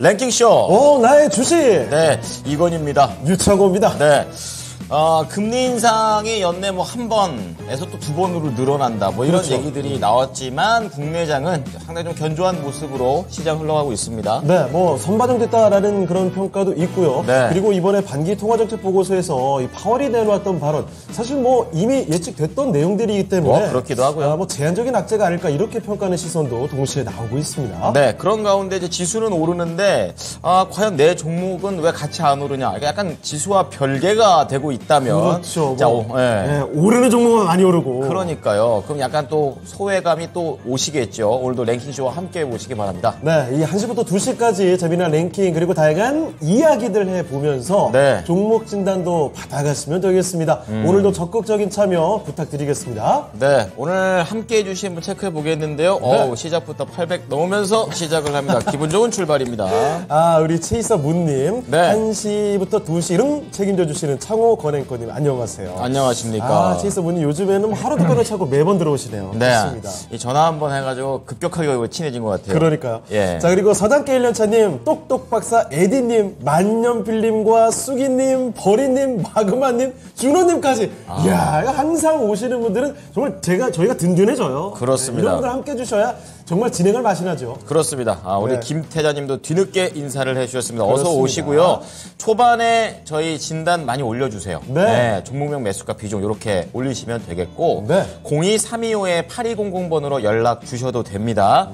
랭킹쇼. 나의 주식. 네, 이건입니다. 유창호입니다. 네. 금리 인상이 연내 뭐 한 번에서 또 두 번으로 늘어난다. 뭐 이런 그렇죠. 얘기들이 나왔지만 국내장은 상당히 좀 견조한 모습으로 시장 흘러가고 있습니다. 네, 뭐 선반영됐다라는 그런 평가도 있고요. 네. 그리고 이번에 반기 통화정책 보고서에서 이 파월이 내놓았던 발언, 사실 뭐 이미 예측됐던 내용들이기 때문에 그렇기도 하고요. 뭐 제한적인 악재가 아닐까 이렇게 평가하는 시선도 동시에 나오고 있습니다. 네, 그런 가운데 이제 지수는 오르는데 과연 내 종목은 왜 같이 안 오르냐? 이게 약간 지수와 별개가 되고 있다면 그렇죠. 자, 네, 오르는 종목은 많이 오르고. 그러니까요. 그럼 약간 또 소외감이 또 오시겠죠. 오늘도 랭킹쇼와 함께 보시기 바랍니다. 네, 이 1시부터 2시까지 재미난 랭킹 그리고 다양한 이야기들 해보면서 네. 종목 진단도 받아가시면 되겠습니다. 오늘도 적극적인 참여 부탁드리겠습니다. 네, 오늘 함께 해주신 분 체크해 보겠는데요. 네. 시작부터 800 넘으면서 시작을 합니다. 기분 좋은 출발입니다. 우리 체이서 문님, 네. 1시부터 2시 이름 책임져 주시는 창호 건행권님 안녕하세요. 안녕하십니까. 체이서 문님 요즘에는 하루도 빼놓지 않고 매번 들어오시네요. 네, 좋습니다. 이 전화 한번 해가지고 급격하게 친해진 것 같아요. 그러니까요. 예. 자, 그리고 서당계 1년차님, 똑똑박사 에디님, 만년필님과 쑥이님, 버리님, 마그마님, 준호님까지. 이야, 항상 오시는 분들은 정말 저희가 든든해져요. 그렇습니다. 네, 이런 분들 함께 해주셔야 정말 진행을 맛이 나죠. 그렇습니다. 우리 네. 김태자님도 뒤늦게 인사를 해주셨습니다. 어서 그렇습니다. 오시고요. 초반에 저희 진단 많이 올려주세요. 네. 종목명 매수가 비중 이렇게 올리시면 되겠고 네. 02-325-8200번으로 연락 주셔도 됩니다.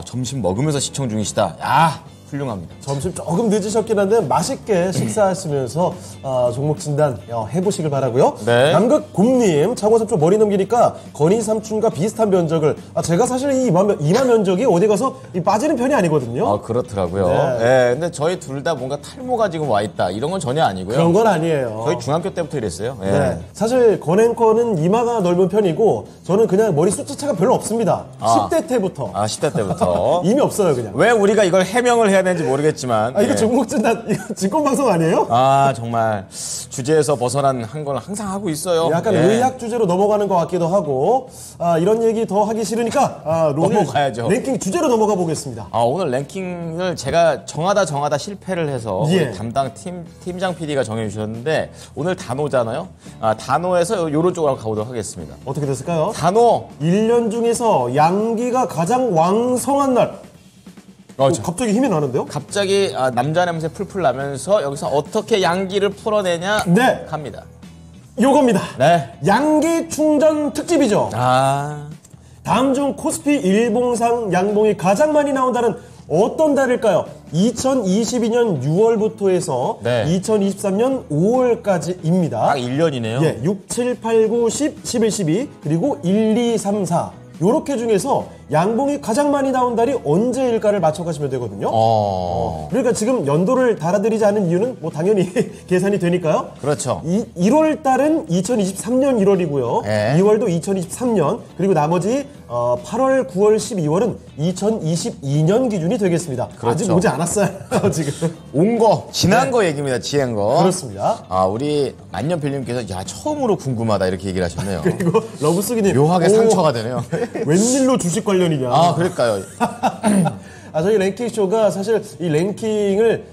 점심 먹으면서 시청 중이시다. 야, 훌륭합니다. 점심 조금 늦으셨긴 한데 맛있게 식사하시면서 종목 진단 해보시길 바라고요. 네. 남극곰님, 창호삼촌 머리 넘기니까 건희삼촌과 비슷한 면적을 제가 사실 이 이마 면적이 어디 가서 빠지는 편이 아니거든요. 그렇더라고요. 네. 네, 근데 저희 둘 다 뭔가 탈모가 지금 와 있다. 이런 건 전혀 아니고요. 그런 건 아니에요. 저희 중학교 때부터 이랬어요. 예. 네. 사실 건행커는 이마가 넓은 편이고 저는 그냥 머리 숫자차가 별로 없습니다. 10대 때부터. 10대 때부터. 이미 없어요, 그냥. 왜 우리가 이걸 해명을 해야 되는지 모르겠지만. 이거 종목 진단, 이거 증권방송 아니에요? 정말 주제에서 벗어난 한 걸 항상 하고 있어요. 약간 의학 주제로 넘어가는 것 같기도 하고 이런 얘기 더 하기 싫으니까 넘어가야죠. 랭킹 주제로 넘어가 보겠습니다. 오늘 랭킹을 제가 정하다 실패를 해서 예. 우리 담당 팀장 PD가 정해주셨는데 오늘 단오잖아요. 단오에서 요런 쪽으로 가보도록 하겠습니다. 어떻게 됐을까요? 단오. 1년 중에서 양기가 가장 왕성한 날. 갑자기 힘이 나는데요? 갑자기 남자 냄새 풀풀 나면서 여기서 어떻게 양기를 풀어내냐 네. 합니다. 요겁니다. 네. 양기 충전 특집이죠. 다음 중 코스피 일봉상 양봉이 가장 많이 나온다는 어떤 달일까요? 2022년 6월부터 해서 네. 2023년 5월까지입니다. 딱 1년이네요. 예, 6, 7, 8, 9, 10, 11, 12 그리고 1, 2, 3, 4 요렇게 중에서 양봉이 가장 많이 나온 달이 언제일까를 맞춰가시면 되거든요. 그러니까 지금 연도를 달아드리지 않은 이유는 뭐 당연히 계산이 되니까요. 그렇죠. 1월 달은 2023년 1월이고요. 네. 2월도 2023년 그리고 나머지 8월, 9월, 12월은 2022년 기준이 되겠습니다. 그렇죠. 아직 오지 않았어요. 지금. 온 거, 지난 거 얘기입니다. 지난 거. 그렇습니다. 우리 만년필님께서 처음으로 궁금하다 이렇게 얘기를 하셨네요. 그리고 러브스기님 묘하게 상처가 되네요. 웬일로 주식 관련이냐. 그럴까요? 저희 랭킹쇼가 사실 이 랭킹을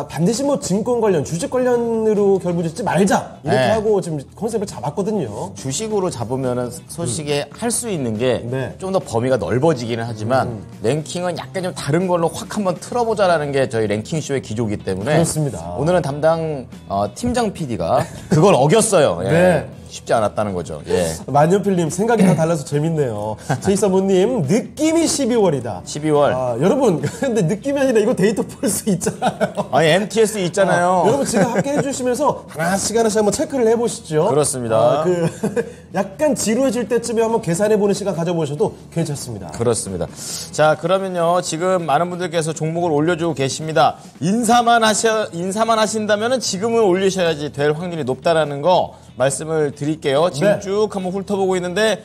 반드시 뭐 증권 관련, 주식 관련으로 결부짓지 말자 이렇게 네. 하고 지금 컨셉을 잡았거든요. 주식으로 잡으면은 솔직히 할 수 있는 게 좀 네. 더 범위가 넓어지기는 하지만 랭킹은 약간 좀 다른 걸로 확 한번 틀어보자라는 게 저희 랭킹쇼의 기조이기 때문에 그렇습니다. 오늘은 담당 팀장 PD가 그걸 어겼어요. 예. 네. 쉽지 않았다는 거죠. 예. 만년필님 생각이 다 달라서 재밌네요. 제이서모님 느낌이 12월이다. 12월. 여러분 근데 느낌이 아니라 이거 데이터 볼 수 있잖아요. MTS 있잖아요. 여러분 지금 함께 해주시면서 하나씩 한번 체크를 해보시죠. 그렇습니다. 약간 지루해질 때쯤에 한번 계산해보는 시간 가져보셔도 괜찮습니다. 그렇습니다. 자, 그러면요. 지금 많은 분들께서 종목을 올려주고 계십니다. 인사만 하신다면 지금은 올리셔야지 될 확률이 높다라는 거 말씀을 드릴게요. 지금 네. 쭉 한번 훑어보고 있는데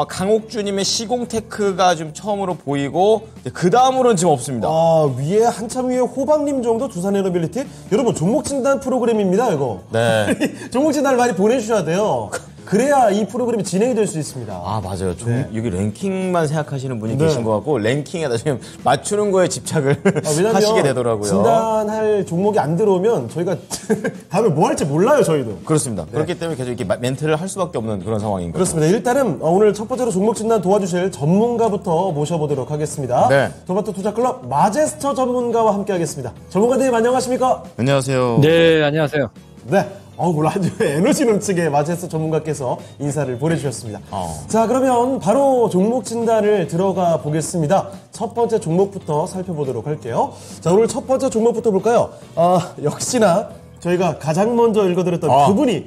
강옥주님의 시공테크가 좀 처음으로 보이고 그 다음으로는 지금 없습니다. 위에 한참 위에 호박님 정도 두산에너빌리티 여러분 종목 진단 프로그램입니다 이거. 네. 종목 진단을 많이 보내주셔야 돼요. 그래야 이 프로그램이 진행이 될 수 있습니다. 아, 맞아요. 네. 여기 랭킹만 생각하시는 분이 네. 계신 것 같고, 랭킹에다 지금 맞추는 거에 집착을 하시게 되더라고요. 진단할 종목이 안 들어오면 저희가 다음에 뭐 할지 몰라요, 저희도. 그렇습니다. 그렇기 때문에 계속 이렇게 멘트를 할 수밖에 없는 그런 상황인 거죠. 그렇습니다. 일단은 오늘 첫 번째로 종목 진단 도와주실 전문가부터 모셔보도록 하겠습니다. 네. 도마토 투자클럽 마제스터 전문가와 함께하겠습니다. 전문가님 안녕하십니까? 안녕하세요. 네, 안녕하세요. 네. 오늘 아주 에너지 넘치게 마제스터 전문가께서 인사를 보내주셨습니다. 자, 그러면 바로 종목 진단을 들어가 보겠습니다. 첫 번째 종목부터 살펴보도록 할게요. 자, 오늘 첫 번째 종목부터 볼까요? 역시나 저희가 가장 먼저 읽어드렸던 그분이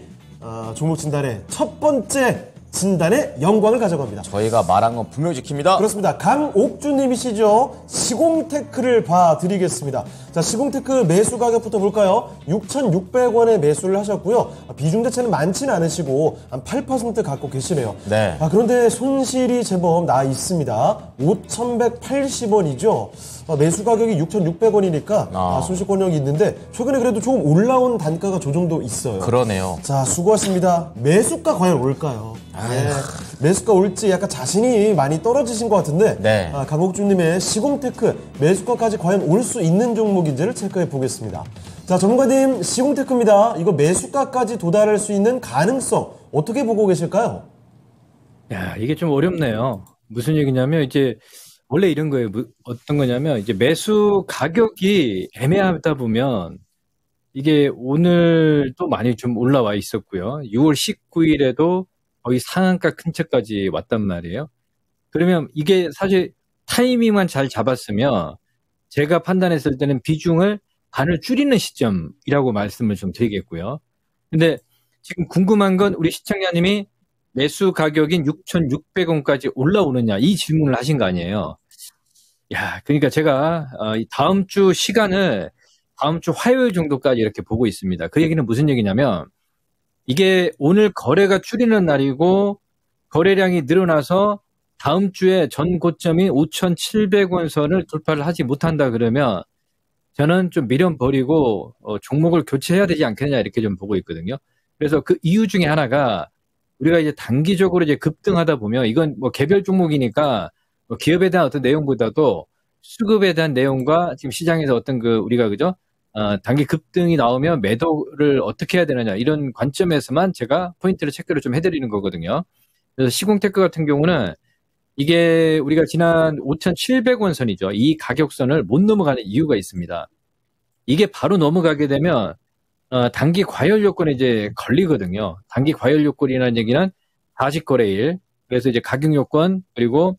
종목 진단의 첫 번째 진단의 영광을 가져갑니다. 저희가 말한 건 분명히 지킵니다. 그렇습니다. 강옥주님이시죠. 시공테크를 봐드리겠습니다. 자, 시공테크 매수 가격부터 볼까요? 6,600원에 매수를 하셨고요. 비중 자체는 많지는 않으시고 한 8% 갖고 계시네요. 네. 그런데 손실이 제법 나 있습니다. 5,180원이죠. 매수 가격이 6,600원이니까 손실권역이 있는데 최근에 그래도 조금 올라온 단가가 저 정도 있어요. 그러네요. 자, 수고하십니다. 매수가 과연 올까요? 네. 매수가 올지 약간 자신이 많이 떨어지신 것 같은데 네. 강옥주님의 시공테크 매수가까지 과연 올 수 있는 종목인지를 체크해 보겠습니다. 자, 전문가님, 시공테크입니다. 이거 매수가까지 도달할 수 있는 가능성 어떻게 보고 계실까요? 야, 이게 좀 어렵네요. 무슨 얘기냐면 이제 원래 이런 거예요. 어떤 거냐면 이제 매수 가격이 애매하다 보면 이게 오늘 또 많이 좀 올라와 있었고요. 6월 19일에도 거의 상한가 근처까지 왔단 말이에요. 그러면 이게 사실 타이밍만 잘 잡았으면 제가 판단했을 때는 비중을 반을 줄이는 시점이라고 말씀을 좀 드리겠고요. 근데 지금 궁금한 건 우리 시청자님이 매수 가격인 6,600원까지 올라오느냐 이 질문을 하신 거 아니에요. 야, 그러니까 제가 다음 주 시간을 다음 주 화요일 정도까지 이렇게 보고 있습니다. 그 얘기는 무슨 얘기냐면 이게 오늘 거래가 줄이는 날이고 거래량이 늘어나서 다음 주에 전 고점이 5,700원 선을 돌파를 하지 못한다 그러면 저는 좀 미련 버리고 종목을 교체해야 되지 않겠냐 이렇게 좀 보고 있거든요. 그래서 그 이유 중에 하나가 우리가 이제 단기적으로 이제 급등하다 보면 이건 뭐 개별 종목이니까 뭐 기업에 대한 어떤 내용보다도 수급에 대한 내용과 지금 시장에서 어떤 우리가 그죠? 단기 급등이 나오면 매도를 어떻게 해야 되느냐 이런 관점에서만 제가 포인트를 체크를 좀 해드리는 거거든요. 그래서 시공테크 같은 경우는 이게 우리가 지난 5,700원 선이죠. 이 가격선을 못 넘어가는 이유가 있습니다. 이게 바로 넘어가게 되면 단기 과열 요건에 이제 걸리거든요. 단기 과열 요건이라는 얘기는 다시거래일, 그래서 이제 가격 요건 그리고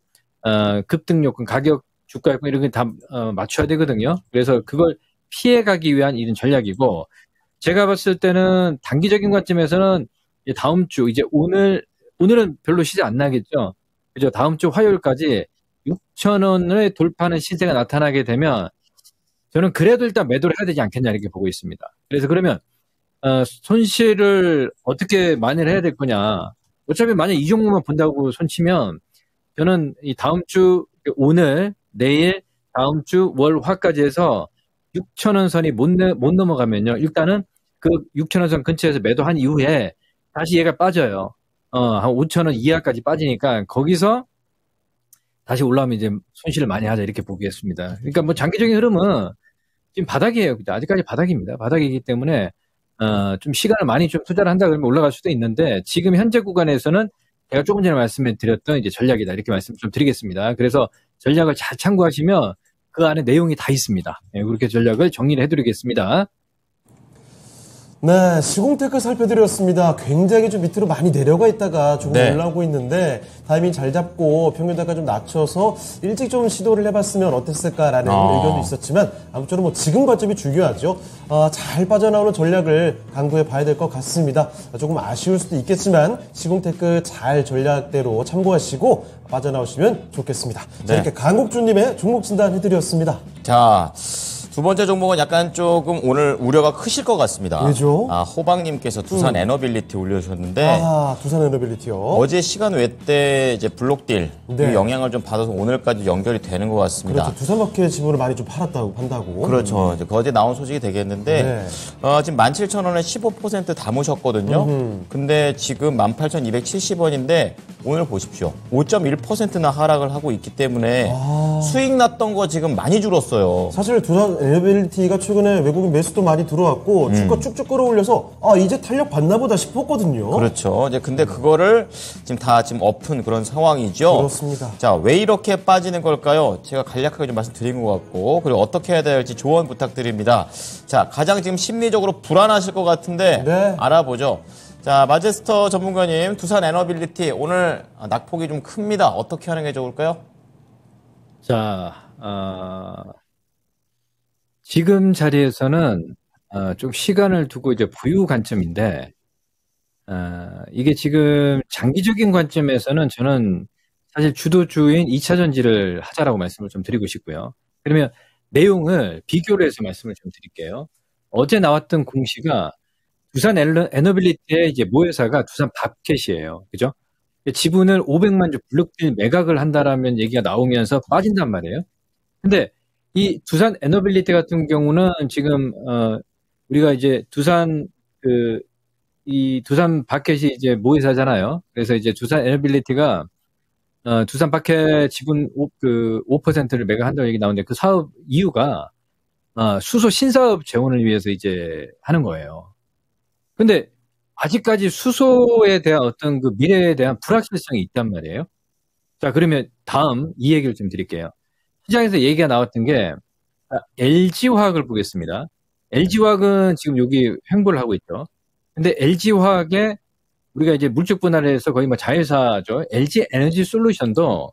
급등 요건, 가격, 주가 요건 이런 게 다 맞춰야 되거든요. 그래서 그걸 피해가기 위한 이런 전략이고 제가 봤을 때는 단기적인 관점에서는 다음 주 이제 오늘은 별로 시세 안 나겠죠. 그죠? 다음 주 화요일까지 6,000원을 돌파하는 시세가 나타나게 되면 저는 그래도 일단 매도를 해야 되지 않겠냐 이렇게 보고 있습니다. 그래서 그러면 손실을 어떻게 만회를 해야 될 거냐. 어차피 만약 이 종목만 본다고 손치면 저는 이 다음 주 오늘 내일 다음 주 월 화까지 해서 6,000원 선이 못 넘어가면요. 일단은 그 6,000원 선 근처에서 매도한 이후에 다시 얘가 빠져요. 한 5,000원 이하까지 빠지니까 거기서 다시 올라오면 이제 손실을 많이 하자 이렇게 보겠습니다. 그러니까 뭐 장기적인 흐름은 지금 바닥이에요. 아직까지 바닥입니다. 바닥이기 때문에 좀 시간을 많이 좀 투자를 한다 그러면 올라갈 수도 있는데 지금 현재 구간에서는 제가 조금 전에 말씀을 드렸던 이제 전략이다 이렇게 말씀 좀 드리겠습니다. 그래서 전략을 잘 참고하시면 그 안에 내용이 다 있습니다. 네, 그렇게 전략을 정리를 해드리겠습니다. 네, 시공테크 살펴드렸습니다. 굉장히 좀 밑으로 많이 내려가 있다가 조금 올라오고 있는데 타이밍 잘 잡고 평균단가 좀 낮춰서 일찍 좀 시도를 해봤으면 어땠을까라는 의견도 있었지만 아무쪼록 뭐 지금 관점이 중요하죠. 잘 빠져나오는 전략을 강구해 봐야 될 것 같습니다. 조금 아쉬울 수도 있겠지만 시공테크 잘 전략대로 참고하시고 빠져나오시면 좋겠습니다. 자, 이렇게 강국주님의 종목 진단 해드렸습니다. 자, 두 번째 종목은 약간 조금 오늘 우려가 크실 것 같습니다. 왜죠? 호박님께서 두산 에너빌리티 올려주셨는데 두산 에너빌리티요. 어제 시간 외 때 이제 블록딜 네. 그 영향을 좀 받아서 오늘까지 연결이 되는 것 같습니다. 그렇죠. 두산마켓 지분을 많이 좀 판다고. 그렇죠. 이제 어제 나온 소식이 되겠는데 네. 지금 17,000원에 15% 담으셨거든요. 근데 지금 18,270원인데 오늘 보십시오. 5.1%나 하락을 하고 있기 때문에 수익 났던 거 지금 많이 줄었어요. 사실 두산 에너빌리티가 최근에 외국인 매수도 많이 들어왔고 주가 쭉쭉 끌어올려서 이제 탄력 받나 보다 싶었거든요. 그렇죠. 이제 근데 그거를 지금 다 지금 엎은 그런 상황이죠. 그렇습니다. 자, 왜 이렇게 빠지는 걸까요? 제가 간략하게 좀 말씀드린 것 같고, 그리고 어떻게 해야 될지 조언 부탁드립니다. 자, 가장 지금 심리적으로 불안하실 것 같은데 네. 알아보죠. 자, 마제스터 전문가님, 두산 에너빌리티 오늘 낙폭이 좀 큽니다. 어떻게 하는 게 좋을까요? 자, 지금 자리에서는 좀 시간을 두고 이제 보유 관점인데, 이게 지금 장기적인 관점에서는 저는 사실 주도주인 2차 전지를 하자라고 말씀을 좀 드리고 싶고요. 그러면 내용을 비교를 해서 말씀을 좀 드릴게요. 어제 나왔던 공시가 두산 에너빌리티의 이제 모회사가 두산 밥켓이에요. 그죠? 지분을 500만 주 블록딜 매각을 한다라면 얘기가 나오면서 빠진단 말이에요. 근데 이 두산 에너빌리티 같은 경우는 지금 우리가 이제 이 두산 바켓이 이제 모회사잖아요. 그래서 이제 두산 에너빌리티가 두산 바켓 지분 5%를 매각한다고 얘기 나오는데 그 사업 이유가 수소 신사업 재원을 위해서 이제 하는 거예요. 근데 아직까지 수소에 대한 어떤 그 미래에 대한 불확실성이 있단 말이에요. 자, 그러면 다음 이 얘기를 좀 드릴게요. 시장에서 얘기가 나왔던 게 LG화학을 보겠습니다. LG화학은 지금 여기 횡보를 하고 있죠. 근데 LG화학에 우리가 이제 물적 분할을 해서 거의 뭐 자회사죠. LG 에너지 솔루션도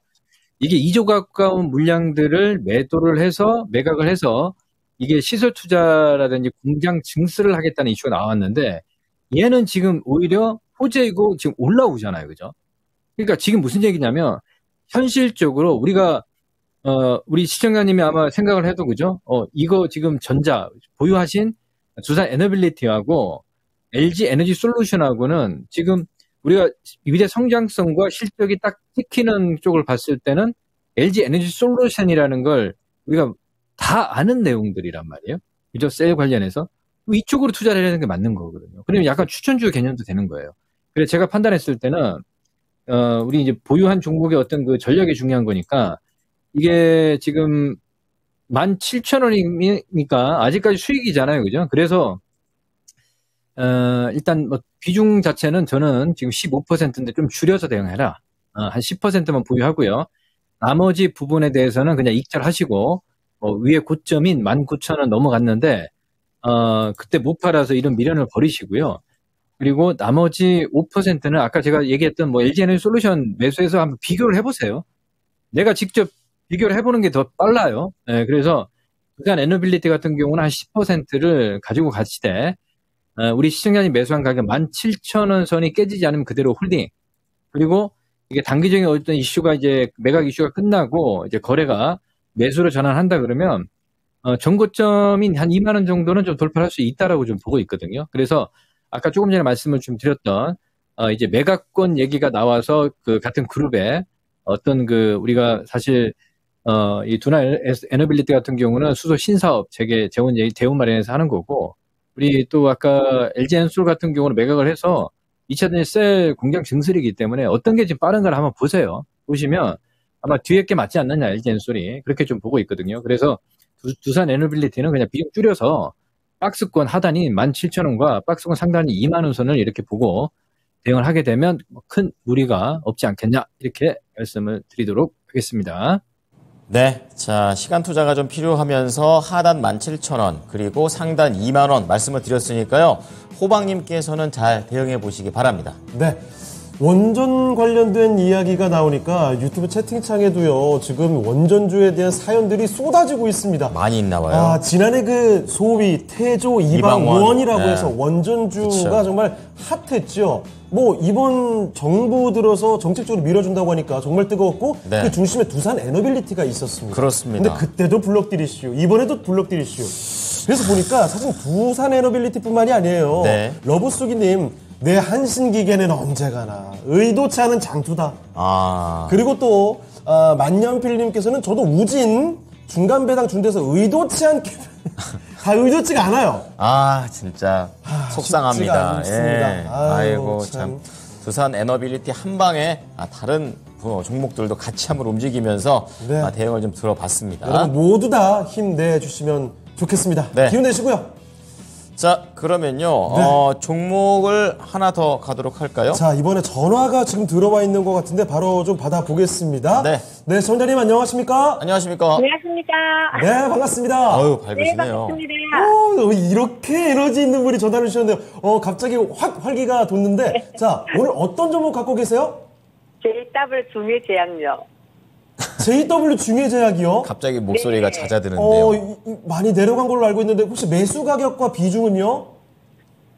이게 2조 가까운 물량들을 매각을 해서 이게 시설 투자라든지 공장 증설을 하겠다는 이슈가 나왔는데 얘는 지금 오히려 호재이고 지금 올라오잖아요. 그죠? 그러니까 지금 무슨 얘기냐면 현실적으로 우리가 우리 시청자님이 아마 생각을 해도 그죠? 이거 지금 전자 보유하신 두산 에너빌리티하고 LG 에너지 솔루션하고는 지금 우리가 미래 성장성과 실적이 딱 찍히는 쪽을 봤을 때는 LG 에너지 솔루션이라는 걸 우리가 다 아는 내용들이란 말이에요. 그죠? 셀 관련해서. 이쪽으로 투자를 하는 게 맞는 거거든요. 그러면 약간 추천주 개념도 되는 거예요. 그래서 제가 판단했을 때는, 우리 이제 보유한 종목의 어떤 그 전략이 중요한 거니까, 이게 지금 17,000원이니까 아직까지 수익이잖아요. 그죠? 그래서, 일단 뭐 비중 자체는 저는 지금 15%인데 좀 줄여서 대응해라. 한 10%만 보유하고요. 나머지 부분에 대해서는 그냥 익절하시고, 위에 고점인 19,000원 넘어갔는데, 그때 못 팔아서 이런 미련을 버리시고요. 그리고 나머지 5%는 아까 제가 얘기했던 뭐 LG 에너지 솔루션 매수해서 한번 비교를 해보세요. 내가 직접 비교를 해보는 게 더 빨라요. 네, 그래서 두산 에너빌리티 같은 경우는 한 10%를 가지고 가시되, 우리 시청자님 매수한 가격 17,000원 선이 깨지지 않으면 그대로 홀딩. 그리고 이게 단기적인 어떤 이슈가 이제 매각 이슈가 끝나고 이제 거래가 매수로 전환한다 그러면 전고점인 한 2만 원 정도는 좀 돌파할 수 있다라고 좀 보고 있거든요. 그래서 아까 조금 전에 말씀을 좀 드렸던 이제 매각권 얘기가 나와서 그 같은 그룹에 어떤 그 우리가 사실 이 두산 에너빌리티 같은 경우는 수소 신사업 재원 마련해서 하는 거고 우리 또 아까 LG 엔솔 같은 경우는 매각을 해서 2차전지 셀 공장 증설이기 때문에 어떤 게 지금 빠른가를 한번 보세요. 보시면 아마 뒤에 게 맞지 않느냐 LG 엔솔이 그렇게 좀 보고 있거든요. 그래서 두산 에너빌리티는 그냥 비중 줄여서 박스권 하단이 17,000원과 박스권 상단이 2만 원 선을 이렇게 보고 대응을 하게 되면 큰 무리가 없지 않겠냐 이렇게 말씀을 드리도록 하겠습니다. 네, 자 시간 투자가 좀 필요하면서 하단 17,000원 그리고 상단 2만 원 말씀을 드렸으니까요. 호박님께서는 잘 대응해 보시기 바랍니다. 네. 원전 관련된 이야기가 나오니까 유튜브 채팅창에도요, 지금 원전주에 대한 사연들이 쏟아지고 있습니다. 많이 있나 봐요. 아, 지난해 그 소위 태조 이방원이라고 네. 해서 원전주가 그쵸. 정말 핫했죠. 뭐 이번 정부 들어서 정책적으로 밀어준다고 하니까 정말 뜨거웠고 네. 그 중심에 두산 에너빌리티가 있었습니다. 그렇습니다. 근데 그때도 블록딜 이슈, 이번에도 블록딜 이슈. 그래서 보니까 사실 두산 에너빌리티뿐만이 아니에요. 네. 러브수기님, 내 한신기계는 언제 가나 의도치 않은 장투다. 아. 그리고 또 만년필님께서는 저도 우진 중간 배당 준 데서 의도치 않게 다 의도치가 않아요. 아, 진짜 속상합니다. 쉽지가 않습니다. 예. 아유, 아이고, 참. 참. 두산 에너빌리티 한 방에 다른 종목들도 같이 한번 움직이면서 네. 대응을 좀 들어봤습니다. 여러분 모두 다 힘내주시면 좋겠습니다. 네. 기운 내시고요. 자, 그러면요. 종목을 하나 더 가도록 할까요? 자, 이번에 전화가 지금 들어와 있는 것 같은데 바로 좀 받아보겠습니다. 네. 네, 정자님 안녕하십니까? 안녕하십니까? 안녕하십니까. 네, 반갑습니다. 어유 네, 밝으시네요. 반갑습니다. 이렇게 에너지 있는 분이 전화를 주셨네요. 갑자기 확 활기가 돋는데, 자, 오늘 어떤 종목 갖고 계세요? JW 중외제약요. JW 중외제약이요? 갑자기 목소리가 네. 잦아드는데요. 많이 내려간 걸로 알고 있는데 혹시 매수 가격과 비중은요?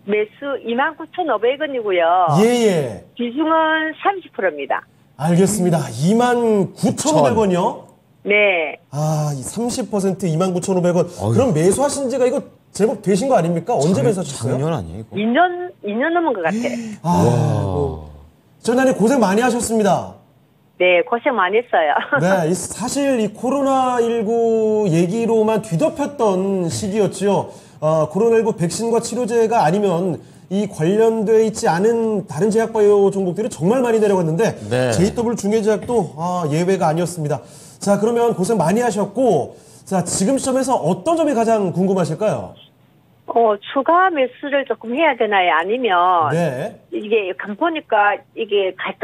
매수 29,500원이고요. 예. 비중은 30%입니다. 알겠습니다. 29,500원이요? 네. 아, 이 30% 29,500원. 그럼 매수하신 지가 이거 제법 되신 거 아닙니까? 언제 매수하셨어요? 작년 아니에요, 이거? 2년 넘은 것 같아. 전날에 고생 많이 하셨습니다. 네, 고생 많이 했어요. 네, 사실 이 코로나19 얘기로만 뒤덮였던 시기였지요. 코로나19 백신과 치료제가 아니면 이 관련돼 있지 않은 다른 제약바이오 종목들이 정말 많이 내려갔는데 네. JW 중외제약도 예외가 아니었습니다. 자, 그러면 고생 많이 하셨고, 자, 지금 시점에서 어떤 점이 가장 궁금하실까요? 추가 매수를 조금 해야 되나요? 아니면 네. 이게 보니까 이게 갈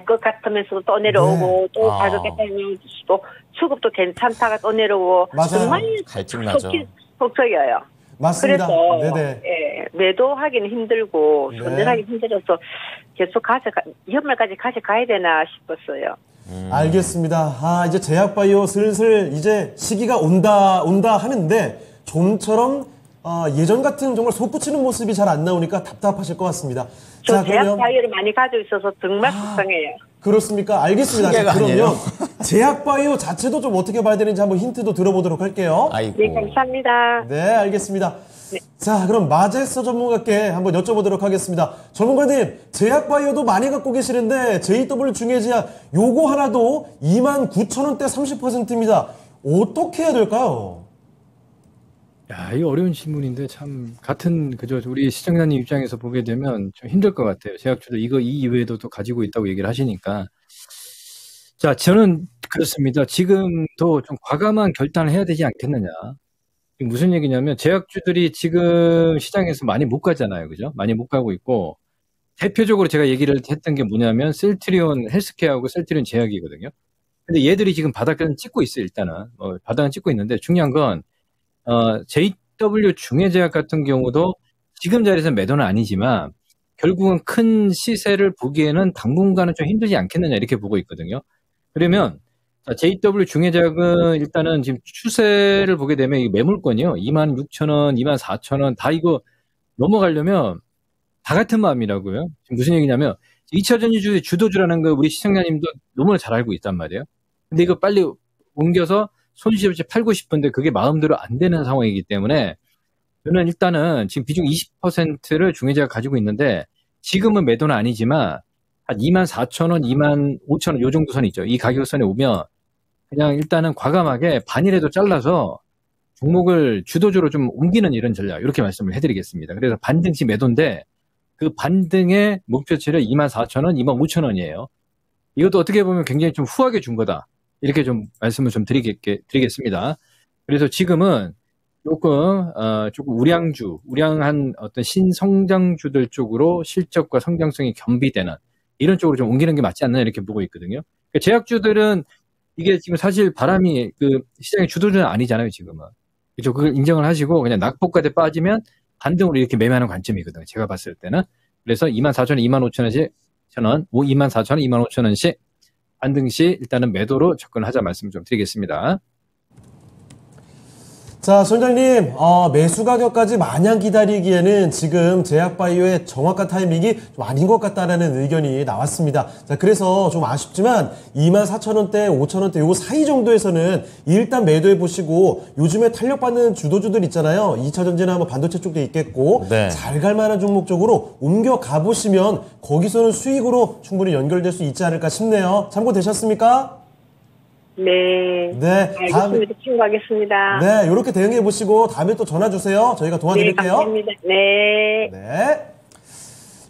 것 같으면서도 또 내려오고 또 갈 것 같으면 또 수급도 괜찮다가 또 내려오고 맞아요. 정말 갈증나죠. 속속이에요. 맞습니다. 그래서 네네. 매도하기는 힘들고 네. 손절하기 힘들어서 계속 연말까지 가져가야 되나 싶었어요. 알겠습니다. 이제 제약바이오 슬슬 이제 시기가 온다 하는데 좀처럼 예전 같은 정말 솟구치는 모습이 잘 안 나오니까 답답하실 것 같습니다. 저 제약 바이오를 많이 가지고 있어서 정말 속상해요. 그렇습니까? 알겠습니다. 한계가 그러면 아니에요. 제약 바이오 자체도 좀 어떻게 봐야 되는지 한번 힌트도 들어보도록 할게요. 아이고. 네, 감사합니다. 네, 알겠습니다. 자, 그럼 마제스터 전문가께 한번 여쭤보도록 하겠습니다. 전문가님, 제약 바이오도 많이 갖고 계시는데 JW 중외제약 요거 하나도 29,000원대 30%입니다. 어떻게 해야 될까요? 야, 이거 어려운 질문인데 참 같은 우리 시청자님 입장에서 보게 되면 좀 힘들 것 같아요. 제약주도 이 이외에도 또 가지고 있다고 얘기를 하시니까. 자, 저는 그렇습니다. 지금도 좀 과감한 결단을 해야 되지 않겠느냐. 무슨 얘기냐면 제약주들이 지금 시장에서 많이 못 가잖아요. 그죠? 많이 못 가고 있고 대표적으로 제가 얘기를 했던 게 뭐냐면 셀트리온 헬스케어하고 셀트리온 제약이거든요. 근데 얘들이 지금 바닥은 찍고 있어요. 일단은 바닥은 찍고 있는데 중요한 건 JW 중외제약 같은 경우도 지금 자리에서 매도는 아니지만 결국은 큰 시세를 보기에는 당분간은 좀 힘들지 않겠느냐 이렇게 보고 있거든요. 그러면 JW 중외제약은 일단은 지금 추세를 보게 되면 이 매물권이요. 26,000원, 24,000원 다 이거 넘어가려면 다 같은 마음이라고요. 지금 무슨 얘기냐면 2차 전지주의 주도주라는 거 우리 시청자님도 너무나 잘 알고 있단 말이에요. 근데 이거 빨리 옮겨서 손실 없이 팔고 싶은데 그게 마음대로 안 되는 상황이기 때문에 저는 일단은 지금 비중 20%를 중외제가 가지고 있는데 지금은 매도는 아니지만 한 24,000원, 25,000원 요 정도 선이 있죠. 이 가격선에 오면 그냥 일단은 과감하게 반이라도 잘라서 종목을 주도주로 좀 옮기는 이런 전략 이렇게 말씀을 해드리겠습니다. 그래서 반등시 매도인데 그 반등의 목표치를 24,000원, 25,000원이에요. 이것도 어떻게 보면 굉장히 좀 후하게 준 거다. 이렇게 좀 말씀을 좀 드리겠습니다. 그래서 지금은 조금 우량한 어떤 신성장주들 쪽으로 실적과 성장성이 겸비되는 이런 쪽으로 좀 옮기는 게 맞지 않나 이렇게 보고 있거든요. 그러니까 제약주들은 이게 지금 사실 바람이 시장의 주도주는 아니잖아요, 지금은. 그죠? 그걸 인정을 하시고 그냥 낙폭까지 빠지면 반등으로 이렇게 매매하는 관점이거든요. 제가 봤을 때는. 그래서 24,000원, 25,000원씩 22,000원, 24,000원, 25,000원씩 반등 시 일단은 매도로 접근하자 말씀을 좀 드리겠습니다. 자, 소장님, 매수 가격까지 마냥 기다리기에는 지금 제약바이오의 정확한 타이밍이 좀 아닌 것 같다라는 의견이 나왔습니다. 자, 그래서 좀 아쉽지만 24,000원대, 5,000원대 요 사이 정도에서는 일단 매도해 보시고 요즘에 탄력받는 주도주들 있잖아요. 2차전지나 뭐 반도체 쪽도 있겠고 네. 잘 갈 만한 종목 쪽으로 옮겨 가보시면 거기서는 수익으로 충분히 연결될 수 있지 않을까 싶네요. 참고되셨습니까? 네. 네. 알겠습니다. 참고하겠습니다. 네, 이렇게 대응해 보시고 다음에 또 전화 주세요. 저희가 네, 도와드릴게요. 감사합니다. 네. 네.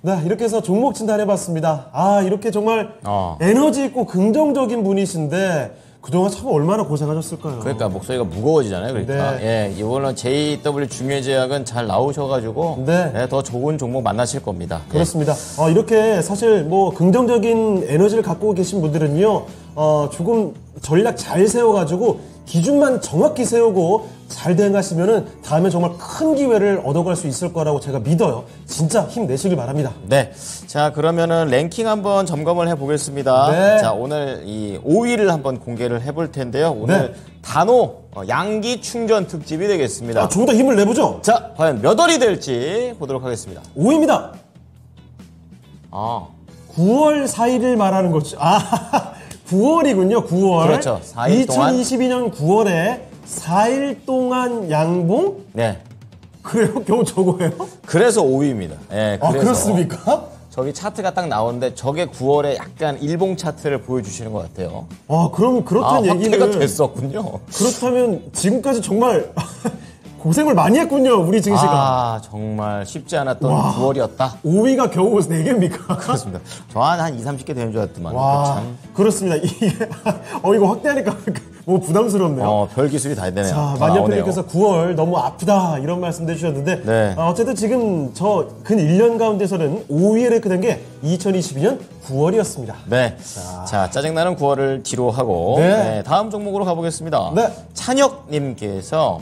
네, 이렇게 해서 종목 진단해봤습니다. 아, 이렇게 정말 에너지 있고 긍정적인 분이신데 그동안 참 얼마나 고생하셨을까요? 그러니까 목소리가 무거워지잖아요. 그러니까 예, 이번에 JW 중요제약은 잘 나오셔가지고 네. 더 좋은 종목 만나실 겁니다. 예. 그렇습니다. 이렇게 사실 뭐 긍정적인 에너지를 갖고 계신 분들은요, 조금 전략 잘 세워가지고 기준만 정확히 세우고 잘 대응하시면은 다음에 정말 큰 기회를 얻어갈 수 있을 거라고 제가 믿어요. 진짜 힘내시길 바랍니다. 네. 자, 그러면은 랭킹 한번 점검을 해보겠습니다. 네. 자, 오늘 이 5위를 한번 공개를 해볼 텐데요. 오늘 네. 단오 양기 충전 특집이 되겠습니다. 조금 더 힘을 내보죠. 자, 과연 몇 월이 될지 보도록 하겠습니다. 5위입니다. 9월 4일을 말하는 거죠. 9월이군요. 9월. 그렇죠. 4일 동안. 2022년 9월에 4일 동안 양봉? 네. 그래요? 겨우 저거예요? 그래서 5위입니다. 예, 그래서 그렇습니까? 저기 차트가 딱 나오는데 저게 9월에 약간 일봉 차트를 보여주시는 것 같아요. 그럼 그렇다는 확대가 얘기는 됐었군요. 그렇다면 지금까지 정말 고생을 많이 했군요. 우리 증시가. 정말 쉽지 않았던 9월이었다. 5위가 겨우 4개입니까? 그렇습니다. 저 한 2, 30개 되는 줄 알았더만. 참. 그렇습니다. 이게 이거 확대하니까 뭐 부담스럽네요. 별 기술이 다 되네요. 자, 만년필님께서 9월 너무 아프다 이런 말씀 해주셨는데 네. 어쨌든 지금 저 근 1년 가운데서는 5위에 랭크된 게 2022년 9월이었습니다. 네. 자, 짜증나는 9월을 뒤로 하고 네. 다음 종목으로 가보겠습니다. 네. 찬혁님께서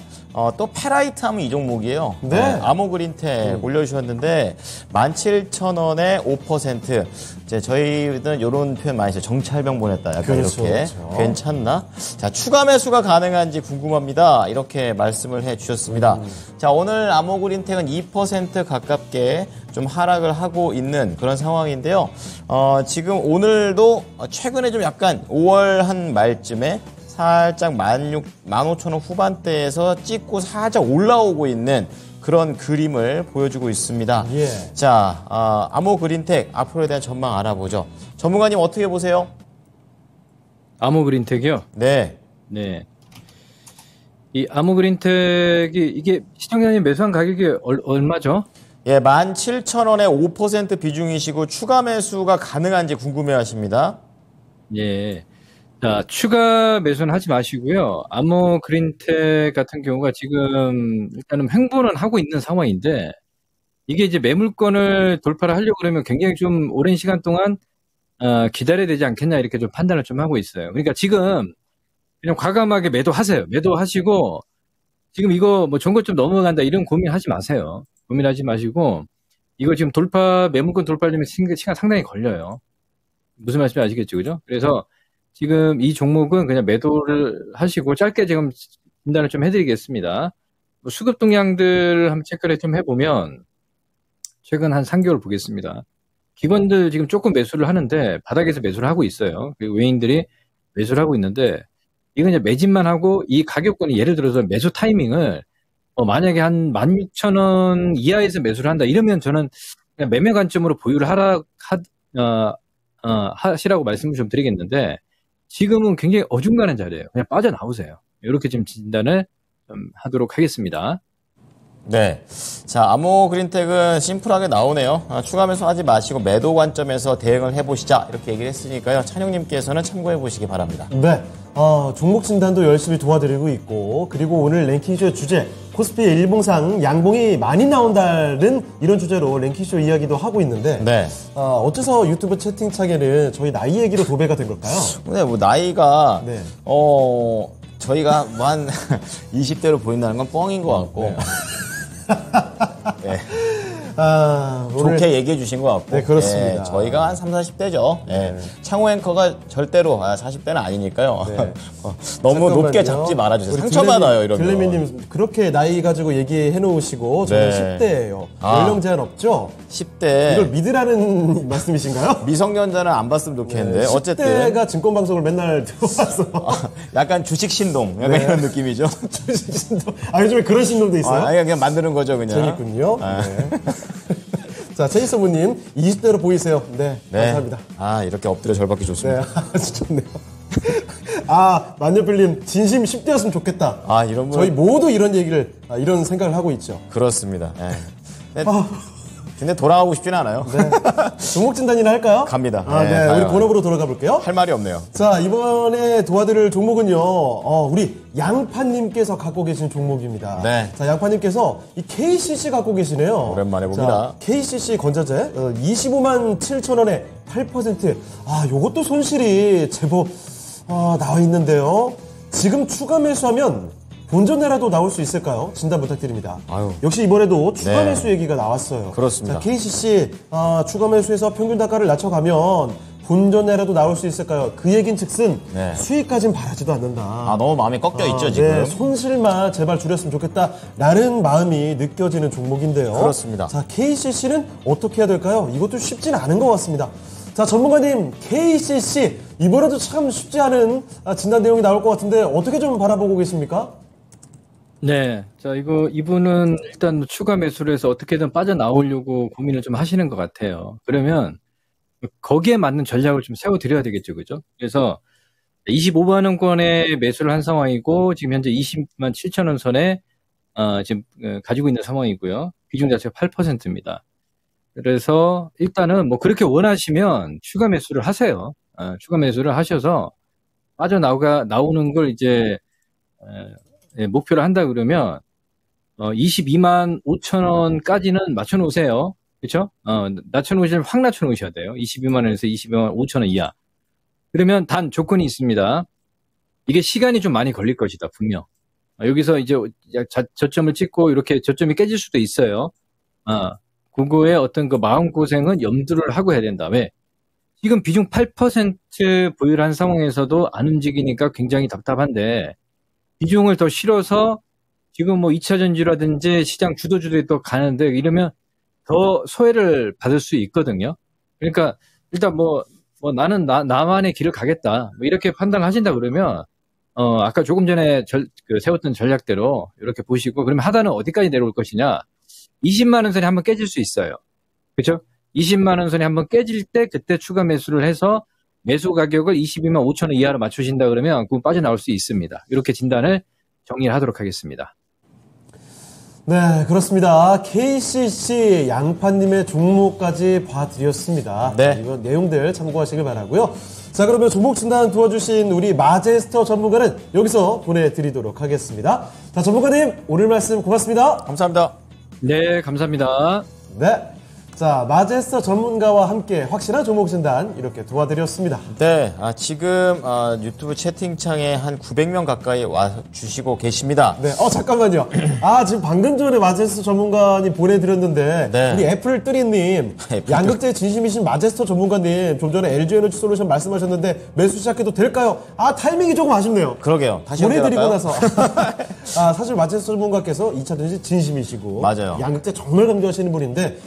또 페라이트 하면 이 종목이에요. 네. 아모그린텍 올려주셨는데 17,000원에 5%. 이제 저희는 이런 표현 많이 써요. 정찰병 보냈다. 약간 그렇죠, 이렇게. 그렇죠. 괜찮나? 자, 추가 매수가 가능한지 궁금합니다. 이렇게 말씀을 해주셨습니다. 자, 오늘 아모그린텍은 2% 가깝게 좀 하락을 하고 있는 그런 상황인데요. 지금 오늘도 최근에 좀 약간 5월 한 말쯤에 살짝 15,000원 후반대에서 찍고 살짝 올라오고 있는 그런 그림을 보여주고 있습니다. 예. 자, 아모그린텍 앞으로에 대한 전망 알아보죠. 전문가님 어떻게 보세요? 아모그린텍이요? 네. 네. 이 아모그린텍이 이게 시청자님 매수한 가격이 얼마죠? 예, 17,000원에 5% 비중이시고 추가 매수가 가능한지 궁금해 하십니다. 예. 자, 추가 매수는 하지 마시고요. 아모그린텍 같은 경우가 지금 일단은 횡보는 하고 있는 상황인데 이게 이제 매물권을 돌파를 하려고 그러면 굉장히 좀 오랜 시간 동안 기다려야 되지 않겠냐 이렇게 좀 판단을 좀 하고 있어요. 그러니까 지금 그냥 과감하게 매도하세요. 매도하시고 지금 이거 뭐 전고 좀 넘어간다 이런 고민하지 마세요. 고민하지 마시고 이거 지금 매물권 돌파하려면 시간 상당히 걸려요. 무슨 말씀인지 아시겠죠, 그죠? 그래서 지금 이 종목은 그냥 매도를 하시고 짧게 지금 진단을 좀 해드리겠습니다. 수급 동향들 한번 체크를 좀 해보면 최근 한 3개월 보겠습니다. 기관들 지금 조금 매수를 하는데 바닥에서 매수를 하고 있어요. 그리고 외인들이 매수를 하고 있는데 이건 이제 매집만 하고 이 가격권이 예를 들어서 매수 타이밍을 만약에 한 16,000원 이하에서 매수를 한다 이러면 저는 그냥 매매 관점으로 보유를 하시라고 말씀을 좀 드리겠는데 지금은 굉장히 어중간한 자리예요. 그냥 빠져나오세요. 이렇게 좀 진단을 좀 하도록 하겠습니다. 네. 자, 아모그린텍은 심플하게 나오네요. 추가 매수하지 마시고 매도 관점에서 대응을 해보시자 이렇게 얘기를 했으니까요. 찬용님께서는 참고해보시기 바랍니다. 네. 종목 진단도 열심히 도와드리고 있고 그리고 오늘 랭킹쇼 주제 코스피 일봉상 양봉이 많이 나온다는 이런 주제로 랭킹쇼 이야기도 하고 있는데 네. 어째서 유튜브 채팅창에는 저희 나이 얘기로 도배가 된 걸까요? 근데 뭐 나이가 네. 저희가 뭐 한 20대로 보인다는 건 뻥인 것 같고 예. 오늘 좋게 얘기해 주신 것 같고. 네, 그렇습니다. 예, 저희가 한 3, 40대죠. 예. 창호 앵커가 절대로 40대는 아니니까요. 네. 너무 잠깐만요. 높게 잡지 말아주세요. 우리 상처받아요, 이러면. 들레미님 그렇게 나이 가지고 얘기해 놓으시고 저는 네. 10대예요. 연령 제한 없죠? 10대. 이걸 믿으라는 말씀이신가요? 미성년자는 안 봤으면 좋겠는데. 어쨌든. 10대가 증권방송을 맨날 들어와서 약간 주식 신동. 약간 이런 느낌이죠. 주식 신동. 요즘에 그런 신동도 있어요? 아니, 그냥 만드는 거죠, 그냥. 재밌군요. 네. 자, 제이서브님 20대로 보이세요. 네, 감사합니다. 이렇게 엎드려 절받기 좋습니다. 네, 아주 좋네요. 만년필님 진심 10대였으면 좋겠다. 이런 분. 저희 모두 이런 얘기를, 이런 생각을 하고 있죠. 그렇습니다. 예. 근데 돌아가고 싶지는 않아요. 네. 종목 진단이나 할까요? 갑니다. 네, 우리 본업으로 돌아가 볼게요. 할 말이 없네요. 자, 이번에 도와드릴 종목은요, 우리 양파님께서 갖고 계신 종목입니다. 네. 자, 양파님께서 이 KCC 갖고 계시네요. 오랜만에 봅니다. 자, KCC 건자재, 25만 7천 원에 8%. 요것도 손실이 제법, 나와 있는데요. 지금 추가 매수하면 본전내라도 나올 수 있을까요? 진단 부탁드립니다. 역시 이번에도 추가 매수 얘기가 나왔어요. 그렇습니다. 자, KCC 추가 매수해서 평균 단가를 낮춰가면 본전내라도 나올 수 있을까요? 그 얘긴 즉슨 수익까지는 바라지도 않는다. 너무 마음이 꺾여 있죠, 지금. 네, 손실만 제발 줄였으면 좋겠다라는 마음이 느껴지는 종목인데요. 그렇습니다. 자, KCC는 어떻게 해야 될까요? 이것도 쉽지는 않은 것 같습니다. 자, 전문가님, KCC 이번에도 참 쉽지 않은 진단 내용이 나올 것 같은데 어떻게 좀 바라보고 계십니까? 네. 자, 이분은 일단 추가 매수를 해서 어떻게든 빠져나오려고 고민을 좀 하시는 것 같아요. 그러면 거기에 맞는 전략을 좀 세워드려야 되겠죠. 그죠? 그래서 25만 원권의 매수를 한 상황이고, 지금 현재 20만 7천 원 선에, 지금 가지고 있는 상황이고요. 비중 자체가 8%입니다. 그래서 일단은 뭐 그렇게 원하시면 추가 매수를 하세요. 추가 매수를 하셔서 나오는 걸 이제, 목표를 한다 그러면 22만 5천 원까지는 맞춰놓으세요. 그렇죠? 낮춰놓으시면 확 낮춰놓으셔야 돼요. 22만 원에서 22만 5천 원 이하. 그러면 단 조건이 있습니다. 이게 시간이 좀 많이 걸릴 것이다, 분명. 여기서 이제 저점을 찍고 이렇게 저점이 깨질 수도 있어요. 그거의 어떤 그 마음고생은 염두를 하고 해야 된다. 왜? 지금 비중 8% 보유한 상황에서도 안 움직이니까 굉장히 답답한데, 비중을 더 실어서 지금 뭐 2차 전지라든지 시장 주도주들이 또 가는데 이러면 더 소외를 받을 수 있거든요. 그러니까 일단 뭐 나는 나만의 길을 가겠다. 뭐 이렇게 판단하신다 그러면 아까 조금 전에 세웠던 전략대로 이렇게 보시고, 그러면 하단은 어디까지 내려올 것이냐? 20만 원 선이 한번 깨질 수 있어요. 그렇죠? 20만 원 선이 한번 깨질 때 그때 추가 매수를 해서 매수 가격을 22만 5천 원 이하로 맞추신다 그러면 그건 빠져나올 수 있습니다. 이렇게 진단을 정리를 하도록 하겠습니다. 네, 그렇습니다. KCC 양파님의 종목까지 봐드렸습니다. 네. 이번 내용들 참고하시길 바라고요. 자, 그러면 종목 진단 도와주신 우리 마제스터 전문가는 여기서 보내드리도록 하겠습니다. 자, 전문가님 오늘 말씀 고맙습니다. 감사합니다. 네, 감사합니다. 네. 자, 마제스터 전문가와 함께 확실한 종목 진단 이렇게 도와드렸습니다. 네, 지금 유튜브 채팅창에 한 900명 가까이 와 주시고 계십니다. 네, 잠깐만요. 지금 방금 전에 마제스터 전문가님 보내드렸는데 네. 우리 애플뜨리님, 양극재 진심이신 마제스터 전문가님 좀 전에 LG에너지 솔루션 말씀하셨는데 매수 시작해도 될까요? 타이밍이 조금 아쉽네요. 그러게요. 다시 보내드리고 연결할까요? 나서 사실 마제스터 전문가께서 2차 전지 진심이시고 맞아요. 양극재 정말 강조하시는 분인데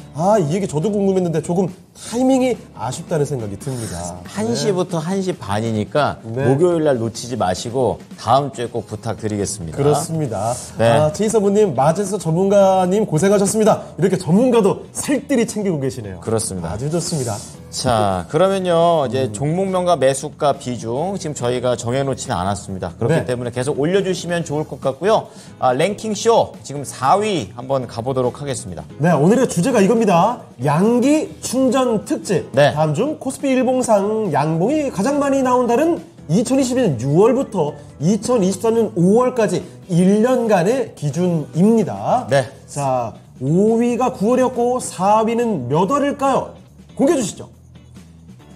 이 얘기 저도 궁금했는데 조금 타이밍이 아쉽다는 생각이 듭니다. 1시부터 1시 반이니까 네. 목요일 날 놓치지 마시고 다음 주에 꼭 부탁드리겠습니다. 그렇습니다. 네. 제이서브님, 마제스터 전문가님 고생하셨습니다. 이렇게 전문가도 살뜰히 챙기고 계시네요. 그렇습니다. 아주 좋습니다. 자, 그러면요, 이제 종목명과 매수가 비중 지금 저희가 정해놓지는 않았습니다. 그렇기 네. 때문에 계속 올려주시면 좋을 것 같고요. 랭킹쇼 지금 4위 한번 가보도록 하겠습니다. 네, 오늘의 주제가 이겁니다. 양기 충전 특집. 네. 다음 중 코스피 일봉상 양봉이 가장 많이 나온 달은 2022년 6월부터 2023년 5월까지 1년간의 기준입니다. 네. 자, 5위가 9월이었고 4위는 몇 월일까요? 공개해 주시죠.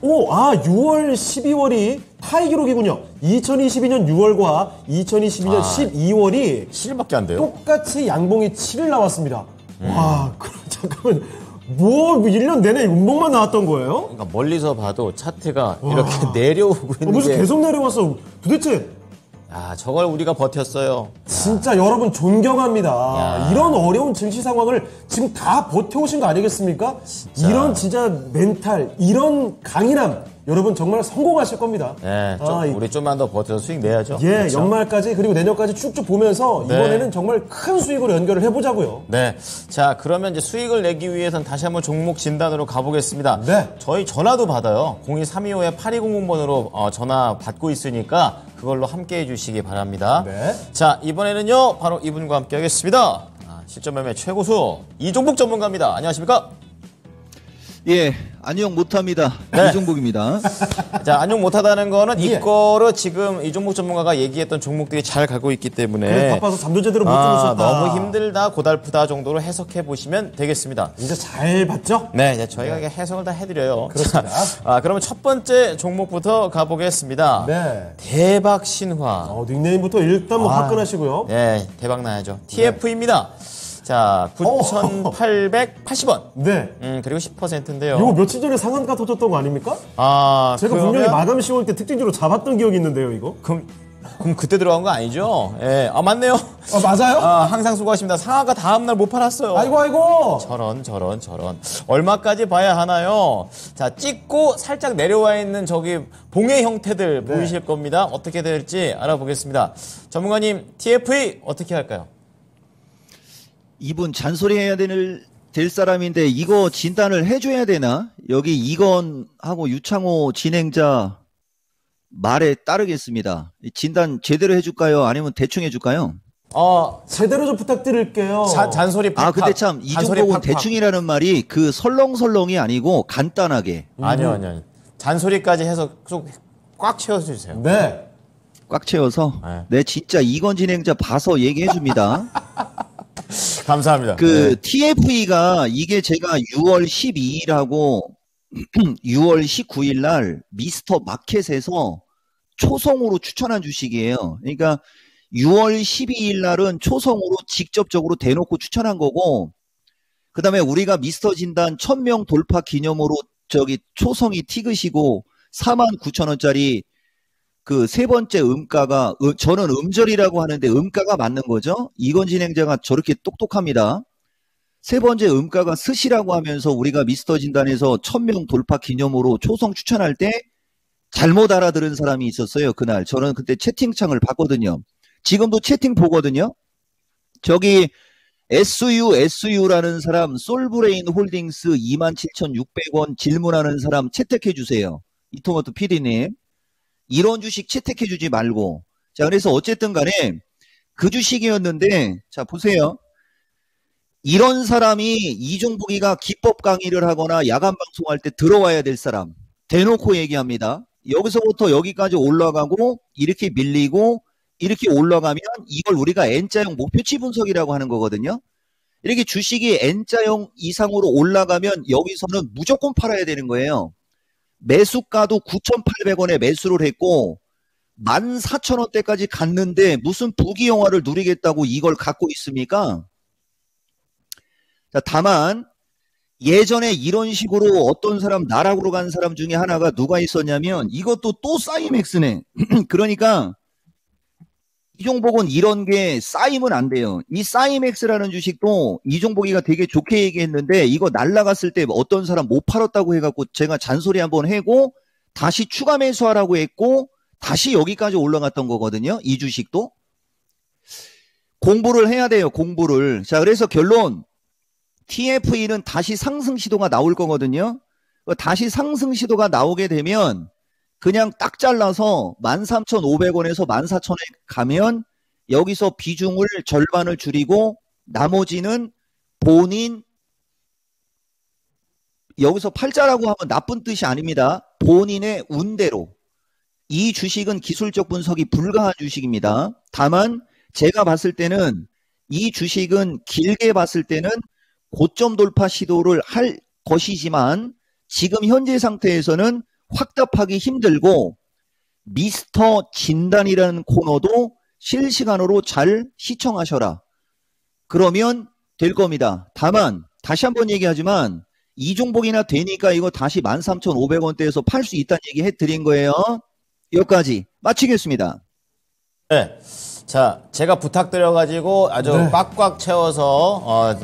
6월, 12월이 타이 기록이군요. 2022년 6월과 2022년 12월이 7일밖에 안 돼요. 똑같이 양봉이 7일 나왔습니다. 와, 잠깐만. 뭐 1년 내내 운봉만 나왔던 거예요? 그러니까 멀리서 봐도 차트가 이렇게 내려오고 있는 벌써 게. 계속 내려왔어. 도대체 야, 저걸 우리가 버텼어요. 진짜 여러분 존경합니다. 이런 어려운 증시 상황을 지금 다 버텨오신 거 아니겠습니까? 이런 진짜 멘탈, 이런 강인함 여러분 정말 성공하실 겁니다. 네, 우리 좀만 더 버텨서 수익 내야죠. 예, 그렇죠? 연말까지 그리고 내년까지 쭉쭉 보면서 네. 이번에는 정말 큰 수익으로 연결을 해보자고요. 네. 자, 그러면 이제 수익을 내기 위해선 다시 한번 종목 진단으로 가보겠습니다. 네. 저희 전화도 받아요. 02325-8200번으로 전화 받고 있으니까 그걸로 함께 해주시기 바랍니다. 네. 자, 이번에는요, 바로 이분과 함께 하겠습니다. 실전 매매 최고수 이종복 전문가입니다. 안녕하십니까? 예, 안녕 못합니다. 네. 이종복입니다. 자, 안녕 못하다는 거는 예. 이거를 지금 이종복 전문가가 얘기했던 종목들이 잘 가고 있기 때문에 그래, 바빠서 잠도 제대로 못 주무셨다. 너무 힘들다, 고달프다 정도로 해석해 보시면 되겠습니다. 이제 잘 봤죠? 네, 이제 저희가 해석을 다 해드려요. 그렇습니다. 그러면 첫 번째 종목부터 가보겠습니다. 네. 대박 신화. 닉네임부터 일단 뭐 화끈하시고요. 네, 대박 나야죠. TF입니다. 자, 9,880원. 네. 그리고 10%인데요. 이거 며칠 전에 상한가 터졌던 거 아닙니까? 제가 그러면- 분명히 마감 시월 때 특징적으로 잡았던 기억이 있는데요, 이거. 그럼 그때 들어간 거 아니죠? 예, 맞네요. 맞아요? 항상 수고하십니다. 상하가 다음날 못 팔았어요. 아이고. 저런. 얼마까지 봐야 하나요? 자, 찍고 살짝 내려와 있는 저기 봉의 형태들 네. 보이실 겁니다. 어떻게 될지 알아보겠습니다. 전문가님, TFE 어떻게 할까요? 이분 잔소리해야 될 사람인데 이거 진단을 해줘야 되나? 여기 이건하고 유창호 진행자 말에 따르겠습니다. 진단 제대로 해줄까요? 아니면 대충 해줄까요? 제대로 좀 부탁드릴게요. 잔소리 팍팍. 근데 참 잔소리 이종복은 팍팍. 대충이라는 말이 그 설렁설렁이 아니고 간단하게 아니요. 잔소리까지 해서 꽉 채워주세요. 네. 꽉 채워서 네. 진짜 이건 진행자 봐서 얘기해줍니다. 감사합니다. TFE가 이게 제가 6월 12일하고 6월 19일 날 미스터 마켓에서 초성으로 추천한 주식이에요. 그러니까 6월 12일 날은 초성으로 직접적으로 대놓고 추천한 거고, 그 다음에 우리가 미스터 진단 1000명 돌파 기념으로 저기 초성이 티그시고 49,000원짜리 그 세 번째 음가가, 저는 음절이라고 하는데 음가가 맞는 거죠. 이건 진행자가 저렇게 똑똑합니다. 세 번째 음가가 스시라고 하면서 우리가 미스터 진단에서 1000명 돌파 기념으로 초성 추천할 때 잘못 알아들은 사람이 있었어요. 그날 저는 그때 채팅창을 봤거든요. 지금도 채팅 보거든요. 저기 SU라는 사람, 솔브레인 홀딩스 27,600원 질문하는 사람 채택해 주세요. 이토마토 PD님. 이런 주식 채택해 주지 말고. 자, 그래서 어쨌든 간에 그 주식이었는데, 자, 보세요. 이런 사람이 이종복이가 기법 강의를 하거나 야간 방송할 때 들어와야 될 사람. 대놓고 얘기합니다. 여기서부터 여기까지 올라가고, 이렇게 밀리고, 이렇게 올라가면 이걸 우리가 N자형 목표치 분석이라고 하는 거거든요. 이렇게 주식이 N자형 이상으로 올라가면 여기서는 무조건 팔아야 되는 거예요. 매수가도 9,800원에 매수를 했고 14,000원대까지 갔는데 무슨 부귀영화를 누리겠다고 이걸 갖고 있습니까? 자, 다만 예전에 이런 식으로 어떤 사람 나락으로 간 사람 중에 하나가 누가 있었냐면 이것도 또 사이맥스네. 그러니까 이종복은 이런 게 쌓이면 안 돼요. 이 사이맥스라는 주식도 이종복이가 되게 좋게 얘기했는데 이거 날라갔을 때 어떤 사람 못 팔았다고 해갖고 제가 잔소리 한번 하고 다시 추가 매수하라고 했고 다시 여기까지 올라갔던 거거든요. 이 주식도. 공부를 해야 돼요. 공부를. 자, 그래서 결론 TFE는 다시 상승 시도가 나올 거거든요. 다시 상승 시도가 나오게 되면 그냥 딱 잘라서 13,500원에서 14,000원에 가면 여기서 비중을 절반을 줄이고 나머지는 본인 여기서 팔자라고 하면 나쁜 뜻이 아닙니다. 본인의 운대로. 이 주식은 기술적 분석이 불가한 주식입니다. 다만 제가 봤을 때는 이 주식은 길게 봤을 때는 고점 돌파 시도를 할 것이지만 지금 현재 상태에서는 확답하기 힘들고 미스터 진단이라는 코너도 실시간으로 잘 시청하셔라. 그러면 될 겁니다. 다만 다시 한번 얘기하지만 이종복이나 되니까 이거 다시 13,500원대에서 팔 수 있다는 얘기 해드린 거예요. 여기까지 마치겠습니다. 네. 자, 제가 부탁드려가지고 아주 네. 꽉꽉 채워서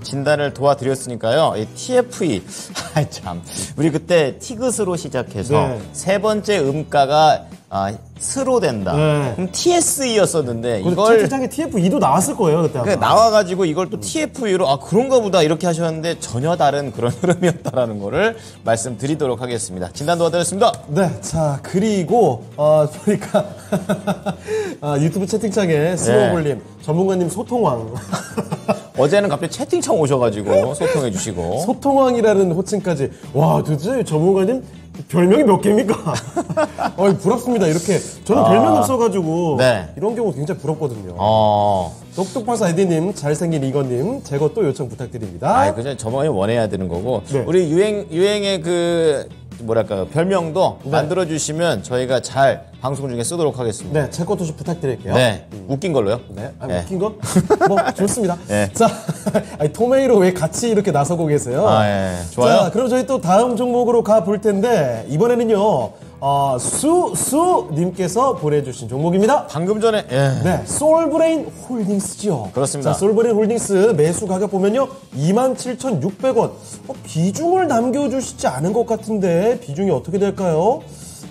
진단을 도와드렸으니까요. 이 TFE, 아이 참, 우리 그때 티귿으로 시작해서 네. 세 번째 음가가 스로 된다. 네. 그럼 TSE였었는데 이걸 이걸 채팅창에 TF2도 나왔을 거예요 그때 아마. 나와가지고 이걸 또 TFE로 그런가 보다 이렇게 하셨는데 전혀 다른 그런 흐름이었다라는 거를 말씀드리도록 하겠습니다. 진단 도와드렸습니다. 네, 자 그리고 보니까 유튜브 채팅창에 스노우볼님 전문가님 소통왕 어제는 갑자기 채팅창 오셔가지고 소통해주시고 소통왕이라는 호칭까지. 와 도대체 전문가님 별명이 몇 개입니까? 부럽습니다. 이렇게 저는 별명이 없어가지고 네. 이런 경우 굉장히 부럽거든요. 어. 똑똑파사 에디님, 잘생긴 이건님, 제거 또 요청 부탁드립니다. 그죠. 저번에 원해야 되는 거고. 네. 우리 유행의 뭐랄까, 별명도 만들어주시면 저희가 잘 방송 중에 쓰도록 하겠습니다. 네, 제 것도 좀 부탁드릴게요. 네. 웃긴 걸로요? 네, 네. 웃긴 거? 뭐, 좋습니다. 네. 자, 토메이로 왜 같이 이렇게 나서고 계세요? 예. 좋아요. 자, 그럼 저희 또 다음 종목으로 가볼 텐데, 이번에는요, 수님께서 보내주신 종목입니다. 방금 전에, 네, 솔브레인 홀딩스죠. 그렇습니다. 자, 솔브레인 홀딩스 매수 가격 보면요, 27,600원. 비중을 남겨주시지 않은 것 같은데, 비중이 어떻게 될까요?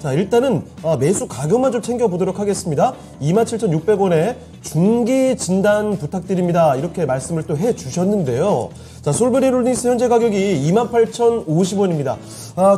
자, 일단은 매수 가격만 좀 챙겨보도록 하겠습니다. 27,600원에 중기 진단 부탁드립니다. 이렇게 말씀을 또 해주셨는데요. 자, 솔브레인 홀딩스 현재 가격이 28,050원입니다.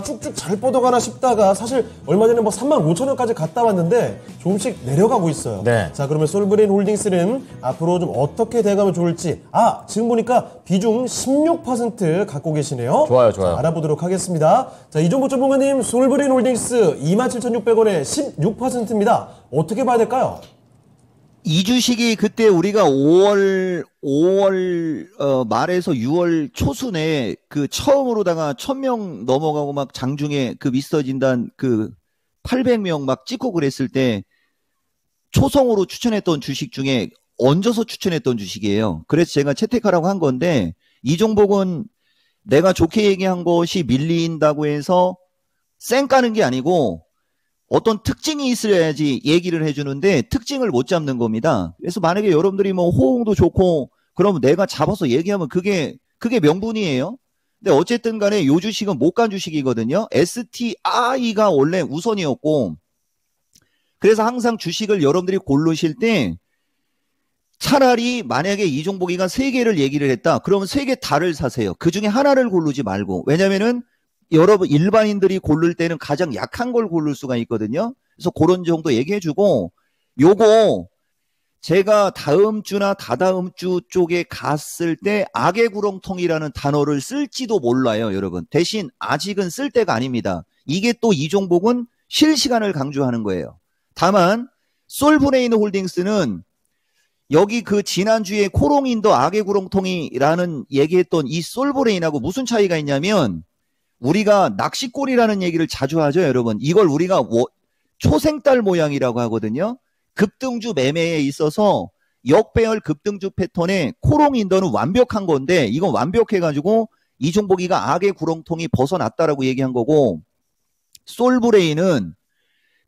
쭉쭉 잘 뻗어가나 싶다가 사실 얼마 전에 35,000원까지 갔다 왔는데 조금씩 내려가고 있어요. 네. 자, 그러면 솔브레인 홀딩스는 앞으로 좀 어떻게 돼가면 좋을지. 지금 보니까 비중 16% 갖고 계시네요. 좋아요. 자, 알아보도록 하겠습니다. 자, 이종보 전문가님, 솔브레인 홀딩스 27,600원에 16%입니다. 어떻게 봐야 될까요? 이 주식이 그때 우리가 5월 말에서 6월 초순에 그 처음으로다가 1,000명 넘어가고 막 장중에 그 미스터 진단 그 800명 막 찍고 그랬을 때 초성으로 추천했던 주식 중에 얹어서 추천했던 주식이에요. 그래서 제가 채택하라고 한 건데 이 종목은 내가 좋게 얘기한 것이 밀린다고 해서 쌩 까는 게 아니고 어떤 특징이 있어야지 얘기를 해주는데 특징을 못 잡는 겁니다. 그래서 만약에 여러분들이 뭐 호응도 좋고 그러면 내가 잡아서 얘기하면 그게 명분이에요. 근데 어쨌든 간에 요 주식은 못 간 주식이거든요. STI가 원래 우선이었고 그래서 항상 주식을 여러분들이 고르실 때 차라리 만약에 이종복이가 3개를 얘기를 했다. 그러면 3개 다를 사세요. 그 중에 하나를 고르지 말고. 왜냐면은 여러분 일반인들이 고를 때는 가장 약한 걸 고를 수가 있거든요. 그래서 그런 정도 얘기해주고 요거 제가 다음 주나 다다음 주 쪽에 갔을 때 악의 구렁텅이라는 단어를 쓸지도 몰라요, 여러분. 대신 아직은 쓸 때가 아닙니다. 이게 또 이 종목은 실시간을 강조하는 거예요. 다만 솔브레인 홀딩스는 여기 그 지난주에 코롱인더 악의 구렁텅이라는 얘기했던 이 솔브레인하고 무슨 차이가 있냐면 우리가 낚시골이라는 얘기를 자주 하죠, 여러분. 이걸 우리가 초생달 모양이라고 하거든요. 급등주 매매에 있어서 역배열 급등주 패턴에 코롱인더는 완벽한 건데 이건 완벽해가지고 이 종목이가 악의 구렁텅이 벗어났다라고 얘기한 거고 솔브레인은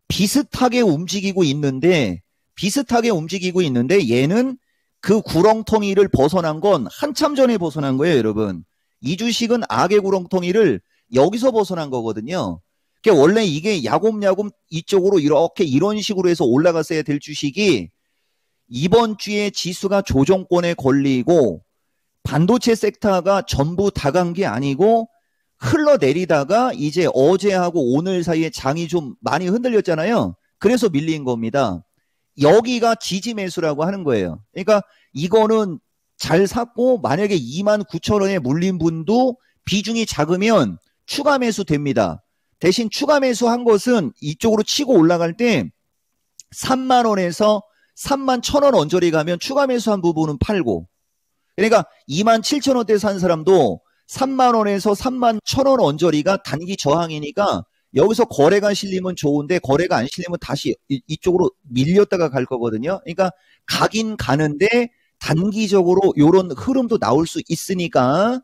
비슷하게 움직이고 있는데 얘는 그 구렁텅이를 벗어난 건 한참 전에 벗어난 거예요, 여러분. 이 주식은 악의 구렁텅이를 여기서 벗어난 거거든요. 그러니까 원래 이게 야곱야곱 이쪽으로 이렇게 이런 식으로 해서 올라갔어야 될 주식이 이번 주에 지수가 조정권에 걸리고 반도체 섹터가 전부 다 간 게 아니고 흘러내리다가 이제 어제하고 오늘 사이에 장이 좀 많이 흔들렸잖아요. 그래서 밀린 겁니다. 여기가 지지 매수라고 하는 거예요. 그러니까 이거는 잘 샀고 만약에 29,000원에 물린 분도 비중이 작으면 추가 매수 됩니다. 대신 추가 매수한 것은 이쪽으로 치고 올라갈 때 3만원에서 31,000원 언저리 가면 추가 매수한 부분은 팔고 그러니까 27,000원대 산 사람도 3만원에서 31,000원 언저리가 단기 저항이니까 여기서 거래가 실리면 좋은데 거래가 안 실리면 다시 이쪽으로 밀렸다가 갈 거거든요. 그러니까 가긴 가는데 단기적으로 요런 흐름도 나올 수 있으니까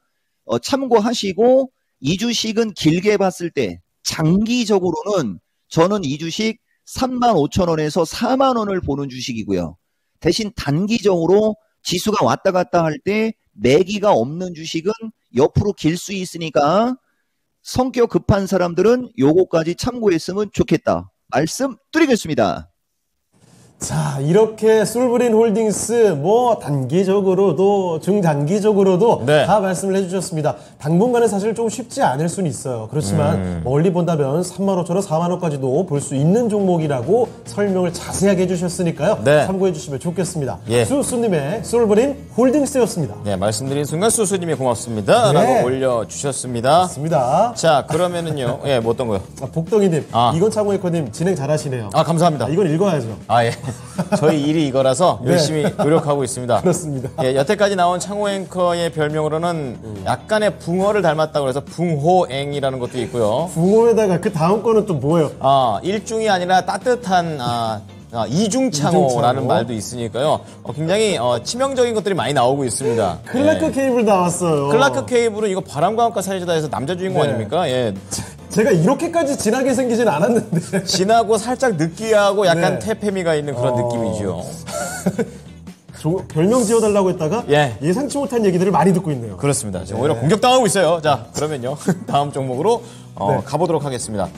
참고하시고 이 주식은 길게 봤을 때 장기적으로는 저는 이 주식 35,000원에서 4만 원을 보는 주식이고요. 대신 단기적으로 지수가 왔다 갔다 할 때 매기가 없는 주식은 옆으로 길 수 있으니까 성격 급한 사람들은 요거까지 참고했으면 좋겠다. 말씀드리겠습니다. 자, 이렇게 솔브린 홀딩스 뭐 단기적으로도 중장기적으로도 네. 다 말씀을 해주셨습니다. 당분간은 사실 좀 쉽지 않을 수는 있어요. 그렇지만 멀리 본다면 35,000원, 4만 원까지도 볼 수 있는 종목이라고 설명을 자세하게 해주셨으니까요. 네. 참고해 주시면 좋겠습니다. 예. 수수님의 솔브린 홀딩스였습니다. 네, 말씀드린 순간 수수님이 고맙습니다. 네. 라고 올려주셨습니다. 맞습니다. 자, 그러면은요. 예, 뭐 어떤 거요? 복덩이님, 아. 이건 창호에커님 진행 잘하시네요. 감사합니다. 이건 읽어야죠. 예. 저희 일이 이거라서 네. 열심히 노력하고 있습니다. 그렇습니다. 예, 여태까지 나온 창호 앵커의 별명으로는 약간의 붕어를 닮았다고 해서 붕호앵이라는 것도 있고요. 붕어에다가 그 다음 거는 또 뭐예요? 일중이 아니라 따뜻한 이중창호라는 이중창호. 말도 있으니까요. 굉장히 치명적인 것들이 많이 나오고 있습니다. 클라크 예. 케이블 나왔어요. 클라크 케이블은 이거 바람과 함께 사라지다에서 남자 주인공 네. 아닙니까? 예. 제가 이렇게까지 진하게 생기진 않았는데. 진하고 살짝 느끼하고 약간 네. 퇴폐미가 있는 그런 느낌이죠. 별명 지어달라고 했다가 예. 예상치 못한 얘기들을 많이 듣고 있네요. 그렇습니다. 지금 오히려 공격당하고 있어요. 자, 그러면요. 다음 종목으로 네. 가보도록 하겠습니다.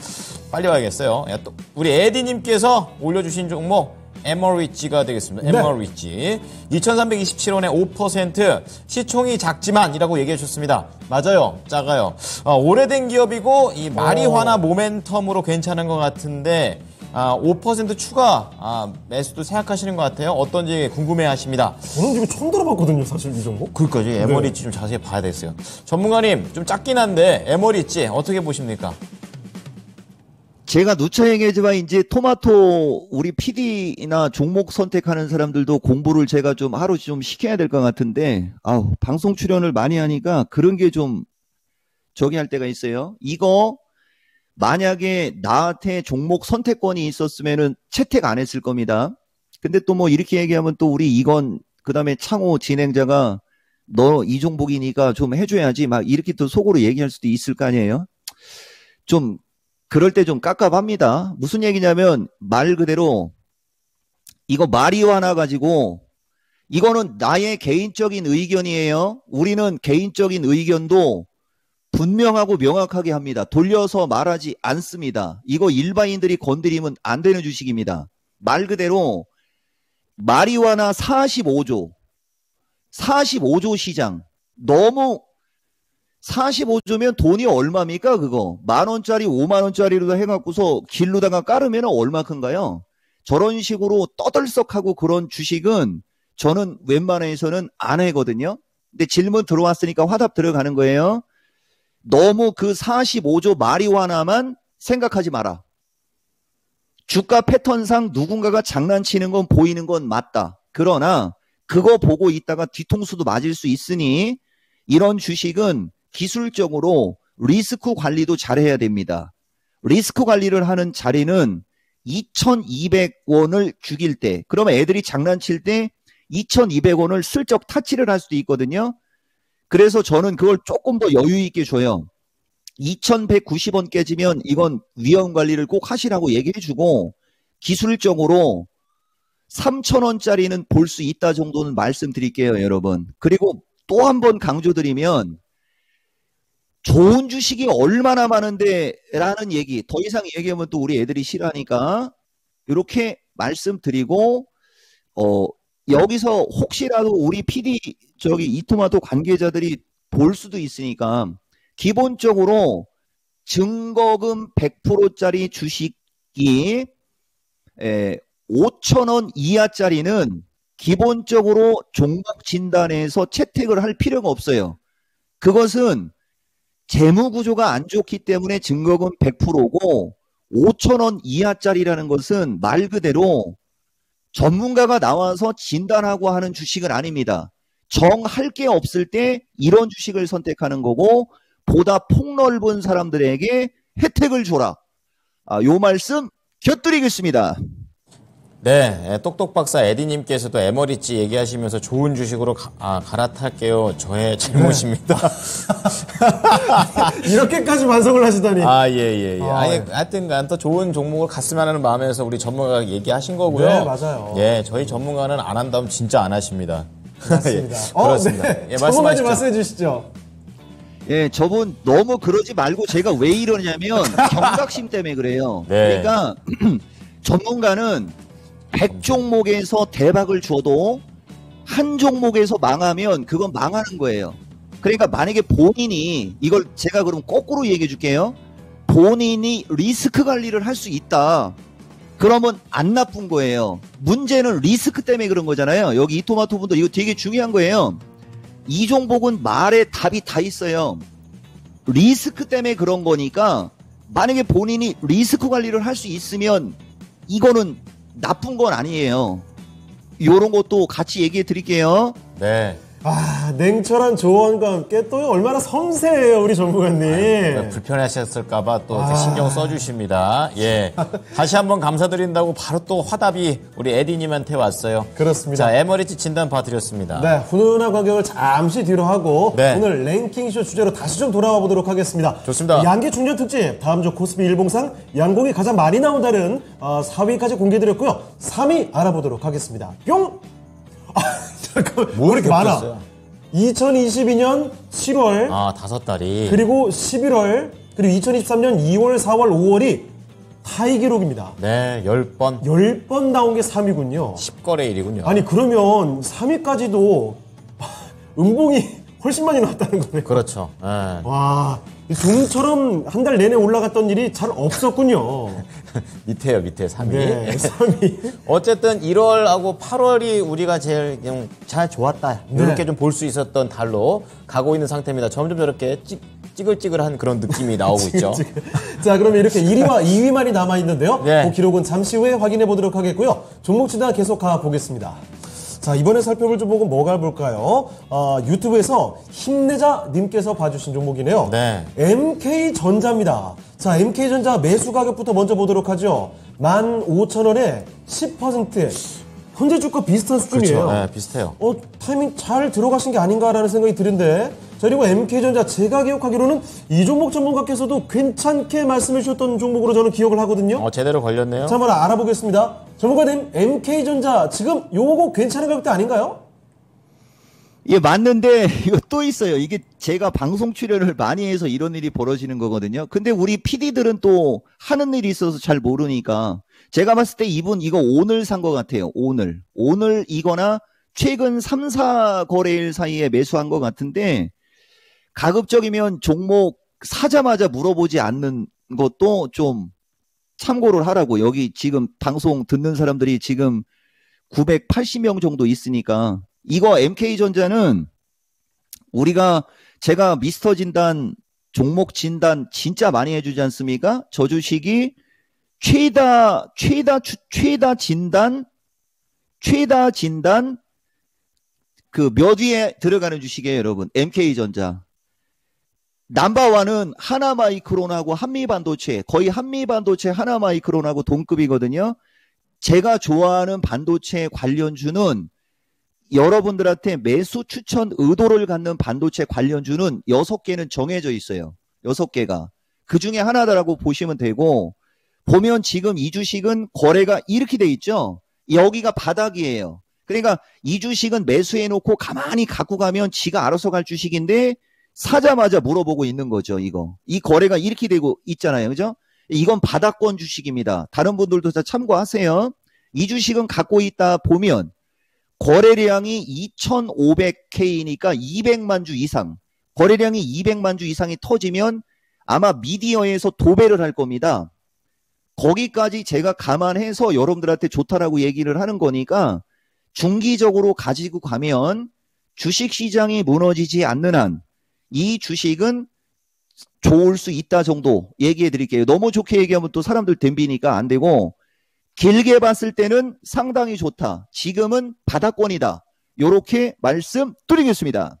빨리 와야겠어요. 또 우리 에디님께서 올려주신 종목 에머리지가 되겠습니다. 네. 에머리지 2,327원에 5% 시총이 작지만이라고 얘기해 주셨습니다. 맞아요. 작아요. 오래된 기업이고 이 마리화나 모멘텀으로 괜찮은 것 같은데 5% 추가 매수도 생각하시는 것 같아요. 어떤지 궁금해하십니다. 저는 지금 처음 들어봤거든요, 사실 이 종목. 그러니까요. 에머리지 좀 자세히 봐야 되겠어요. 전문가님 좀 작긴 한데 에머리지 어떻게 보십니까? 제가 누차 얘기하지만 이제 토마토 우리 PD나 종목 선택하는 사람들도 공부를 제가 좀 하루 좀 시켜야 될 것 같은데 방송 출연을 많이 하니까 그런 게 좀 저기 할 때가 있어요. 이거 만약에 나한테 종목 선택권이 있었으면은 채택 안 했을 겁니다. 근데 또 뭐 이렇게 얘기하면 또 우리 이건 그다음에 창호 진행자가 너 이 종목이니까 좀 해줘야지 막 이렇게 또 속으로 얘기할 수도 있을 거 아니에요. 좀 그럴 때 좀 깝깝합니다. 무슨 얘기냐면 말 그대로 이거 마리화나 가지고 이거는 나의 개인적인 의견이에요. 우리는 개인적인 의견도 분명하고 명확하게 합니다. 돌려서 말하지 않습니다. 이거 일반인들이 건드리면 안 되는 주식입니다. 말 그대로 마리화나 45조 시장 너무 45조면 돈이 얼마입니까 그거? 10,000원짜리 50,000원짜리로 해갖고서 길로다가 깔으면 얼마큰가요? 저런 식으로 떠들썩하고 그런 주식은 저는 웬만해서는 안 하거든요. 근데 질문 들어왔으니까 화답 들어가는 거예요. 너무 그 45조 마리화나만 생각하지 마라. 주가 패턴상 누군가가 장난치는 건 보이는 건 맞다. 그러나 그거 보고 있다가 뒤통수도 맞을 수 있으니 이런 주식은 기술적으로 리스크 관리도 잘해야 됩니다. 리스크 관리를 하는 자리는 2,200원을 죽일 때, 그러면 애들이 장난칠 때 2,200원을 슬쩍 타치를 할 수도 있거든요. 그래서 저는 그걸 조금 더 여유 있게 줘요. 2,190원 깨지면 이건 위험 관리를 꼭 하시라고 얘기해주고 기술적으로 3,000원짜리는 볼 수 있다 정도는 말씀드릴게요, 여러분. 그리고 또 한 번 강조드리면 좋은 주식이 얼마나 많은데 라는 얘기, 더 이상 얘기하면 또 우리 애들이 싫어하니까 이렇게 말씀드리고 여기서 혹시라도 우리 PD 이토마토 관계자들이 볼 수도 있으니까 기본적으로 증거금 100%짜리 주식이 5,000원 이하짜리는 기본적으로 종목 진단에서 채택을 할 필요가 없어요. 그것은 재무 구조가 안 좋기 때문에 증거금 100%고 5,000원 이하짜리라는 것은 말 그대로 전문가가 나와서 진단하고 하는 주식은 아닙니다. 정할 게 없을 때 이런 주식을 선택하는 거고 보다 폭넓은 사람들에게 혜택을 줘라. 요 말씀 곁들이겠습니다. 네, 똑똑박사 에디님께서도 에머리지 얘기하시면서 좋은 주식으로 갈아탈게요. 저의 잘못입니다. 이렇게까지 반성을 하시다니. 예. 아니, 하여튼간 또 좋은 종목을 갔으면 하는 마음에서 우리 전문가가 얘기하신 거고요. 네, 맞아요. 예, 저희 전문가는 안 한다면 진짜 안 하십니다. 맞습니다. 예, 그렇습니다. 네. 예, 전문가 좀 말씀하시죠. 말씀해 주시죠. 예, 저분 너무 그러지 말고 제가 왜 이러냐면 경각심 때문에 그래요. 네. 그러니까 전문가는 100종목에서 대박을 줘도 한 종목에서 망하면 그건 망하는 거예요. 그러니까 만약에 본인이 이걸 제가 그럼 거꾸로 얘기해 줄게요. 본인이 리스크 관리를 할 수 있다. 그러면 안 나쁜 거예요. 문제는 리스크 때문에 그런 거잖아요. 여기 이토마토 분들 이거 되게 중요한 거예요. 이 종목은 말에 답이 다 있어요. 리스크 때문에 그런 거니까 만약에 본인이 리스크 관리를 할 수 있으면 이거는 나쁜 건 아니에요. 요런 것도 같이 얘기해 드릴게요. 네. 냉철한 조언과 함께 또 얼마나 섬세해요, 우리 전문가님. 불편하셨을까봐 또 이렇게 신경 써주십니다. 예. 다시 한번 감사드린다고 바로 또 화답이 우리 에디님한테 왔어요. 그렇습니다. 자, 에머리지 진단 봐드렸습니다. 네, 훈훈한 가격을 잠시 뒤로 하고 네. 오늘 랭킹쇼 주제로 다시 좀 돌아와 보도록 하겠습니다. 좋습니다. 양기 충전 특집, 다음 주 코스피 일봉상 양봉이 가장 많이 나온다는 4위까지 공개드렸고요. 3위 알아보도록 하겠습니다. 뿅! 잠깐만, 왜 이렇게 많아? 바뀌었어요? 2022년 7월, 5달이. 그리고 11월, 그리고 2023년 2월, 4월, 5월이 타이 기록입니다. 네, 10번. 10번 나온 게 3위군요. 10거래 일이군요. 아니, 그러면 3위까지도 음봉이 훨씬 많이 나왔다는 거네요. 그렇죠. 예. 와, 좀처럼 한 달 내내 올라갔던 일이 잘 없었군요. 밑에요, 밑에 3위. 네, 3위. 어쨌든 1월하고 8월이 우리가 제일 그냥 잘 좋았다. 네. 이렇게 좀 볼 수 있었던 달로 가고 있는 상태입니다. 점점 저렇게 찌글찌글한 그런 느낌이 나오고 있죠. 자, 그러면 이렇게 1위와 2위만이 남아있는데요. 네. 그 기록은 잠시 후에 확인해 보도록 하겠고요. 종목 진단 계속 가보겠습니다. 자, 이번에 살펴볼 종목은 뭐가 볼까요? 유튜브에서 힘내자 님께서 봐주신 종목이네요. 네. MK전자입니다. 자, MK전자 매수 가격부터 먼저 보도록 하죠. 15,000원에 10%. 현재 주가 비슷한 수준이에요. 그렇죠. 네, 비슷해요. 타이밍 잘 들어가신 게 아닌가라는 생각이 드는데. 자, 그리고 MK전자 제가 기억하기로는 이 종목 전문가께서도 괜찮게 말씀해 주셨던 종목으로 저는 기억을 하거든요. 제대로 걸렸네요. 자, 한번 알아보겠습니다. 전문가님, MK전자 지금 요거 괜찮은 가격대 아닌가요? 예, 맞는데 이거 또 있어요. 이게 제가 방송 출연을 많이 해서 이런 일이 벌어지는 거거든요. 근데 우리 PD들은 또 하는 일이 있어서 잘 모르니까 제가 봤을 때 이분 이거 오늘 산 것 같아요. 오늘이거나 최근 3, 4거래일 사이에 매수한 것 같은데 가급적이면 종목 사자마자 물어보지 않는 것도 좀 참고를 하라고. 여기 지금 방송 듣는 사람들이 지금 980명 정도 있으니까 이거 MK전자는 제가 미스터 진단 종목 진단 진짜 많이 해주지 않습니까? 저 주식이 최다 진단 그 몇 위에 들어가는 주식이에요, 여러분. MK전자. 넘버원은 하나마이크론하고 한미반도체, 거의 한미반도체 하나마이크론하고 동급이거든요. 제가 좋아하는 반도체 관련주는 여러분들한테 매수 추천 의도를 갖는 반도체 관련주는 6개는 정해져 있어요. 6개가. 그 중에 하나다라고 보시면 되고, 보면 지금 이 주식은 거래가 이렇게 돼 있죠. 여기가 바닥이에요. 그러니까 이 주식은 매수해놓고 가만히 갖고 가면 지가 알아서 갈 주식인데 사자마자 물어보고 있는 거죠. 이 거래가 이렇게 되고 있잖아요. 그죠? 이건 바닥권 주식입니다. 다른 분들도 다 참고하세요. 이 주식은 갖고 있다 보면 거래량이 2,500K니까 200만 주 이상, 거래량이 200만 주 이상이 터지면 아마 미디어에서 도배를 할 겁니다. 거기까지 제가 감안해서 여러분들한테 좋다라고 얘기를 하는 거니까 중기적으로 가지고 가면 주식시장이 무너지지 않는 한 이 주식은 좋을 수 있다 정도 얘기해 드릴게요. 너무 좋게 얘기하면 또 사람들 덤비니까 안 되고, 길게 봤을 때는 상당히 좋다. 지금은 바닥권이다. 요렇게 말씀드리겠습니다.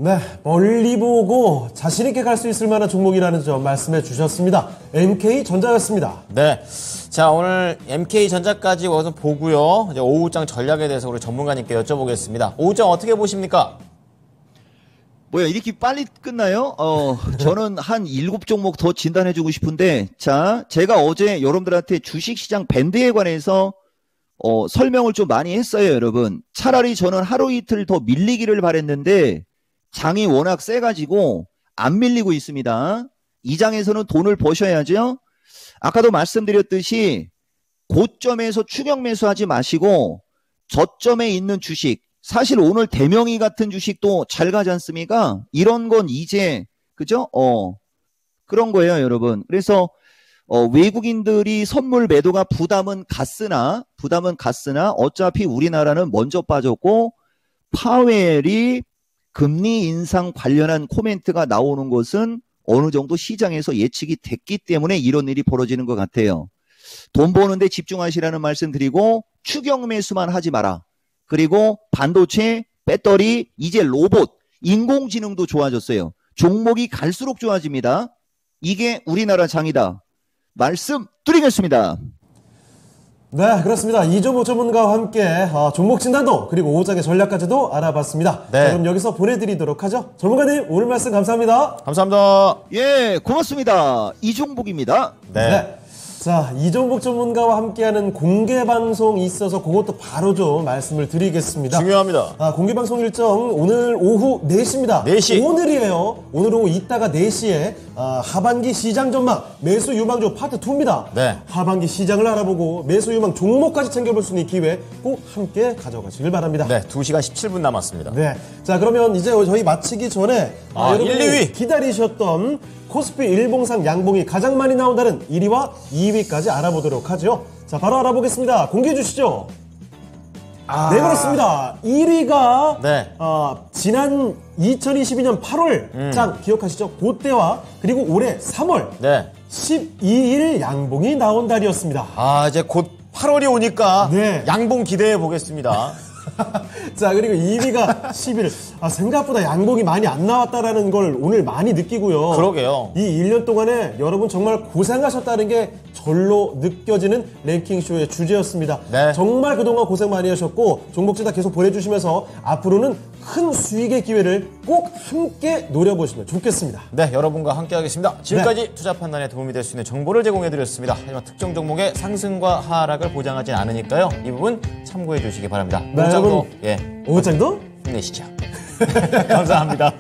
네, 멀리 보고 자신 있게 갈 수 있을 만한 종목이라는 점 말씀해 주셨습니다. MK전자였습니다. 네. 자, 오늘 MK전자까지 와서 보고요. 이제 오후장 전략에 대해서 우리 전문가님께 여쭤보겠습니다. 오후장 어떻게 보십니까? 뭐야, 이렇게 빨리 끝나요? 저는 한 7종목 더 진단해주고 싶은데, 자, 제가 어제 여러분들한테 주식시장 밴드에 관해서 설명을 좀 많이 했어요, 여러분. 차라리 저는 하루 이틀 더 밀리기를 바랬는데, 장이 워낙 세가지고 안 밀리고 있습니다. 이 장에서는 돈을 버셔야죠. 아까도 말씀드렸듯이 고점에서 추격 매수하지 마시고 저점에 있는 주식, 사실 오늘 대명이 같은 주식도 잘 가지 않습니까? 이런 건 이제 그죠? 그런 거예요, 여러분. 그래서 외국인들이 선물 매도가 부담은 갔으나 어차피 우리나라는 먼저 빠졌고 파웰이 금리 인상 관련한 코멘트가 나오는 것은 어느 정도 시장에서 예측이 됐기 때문에 이런 일이 벌어지는 것 같아요. 돈 버는데 집중하시라는 말씀 드리고 추격 매수만 하지 마라. 그리고 반도체, 배터리, 이제 로봇, 인공지능도 좋아졌어요. 종목이 갈수록 좋아집니다. 이게 우리나라 장이다. 말씀드리겠습니다. 네, 그렇습니다. 이종목 전문가와 함께 종목 진단도 그리고 오후장의 전략까지도 알아봤습니다. 네. 자, 그럼 여기서 보내드리도록 하죠. 전문가님 오늘 말씀 감사합니다. 감사합니다. 예, 고맙습니다. 이종복입니다. 네. 자, 이종복 전문가와 함께하는 공개 방송이 있어서 그것도 바로 좀 말씀을 드리겠습니다. 중요합니다. 공개 방송 일정 오늘 오후 4시입니다. 4시. 오늘이에요. 오늘 오후 이따가 4시에 하반기 시장 전망 매수 유망주 파트 2입니다. 네. 하반기 시장을 알아보고 매수 유망 종목까지 챙겨볼 수 있는 기회 꼭 함께 가져가시길 바랍니다. 네, 2시간 17분 남았습니다. 네. 자, 그러면 이제 저희 마치기 전에 여러분이 1, 2위. 기다리셨던 코스피 일봉상 양봉이 가장 많이 나온다는 1위와 2위까지 알아보도록 하죠. 자, 바로 알아보겠습니다. 공개해 주시죠. 네, 그렇습니다. 1위가 네. 지난 2022년 8월 장 기억하시죠? 그때와 그리고 올해 3월 네. 12일 양봉이 나온 달이었습니다. 이제 곧 8월이 오니까 네. 양봉 기대해 보겠습니다. 자, 그리고 2위가 11일. 생각보다 양봉이 많이 안 나왔다라는 걸 오늘 많이 느끼고요. 그러게요. 이 1년 동안에 여러분 정말 고생하셨다는 게 절로 느껴지는 랭킹쇼의 주제였습니다. 네. 정말 그동안 고생 많이 하셨고 종목지다 계속 보내주시면서 앞으로는 큰 수익의 기회를 꼭 함께 노려보시면 좋겠습니다. 네, 여러분과 함께 하겠습니다. 지금까지 투자 판단에 도움이 될 수 있는 정보를 제공해드렸습니다. 하지만 특정 종목의 상승과 하락을 보장하진 않으니까요. 이 부분 참고해 주시기 바랍니다. 네, 오장도 여러분. 오후장도 힘내시죠. 감사합니다.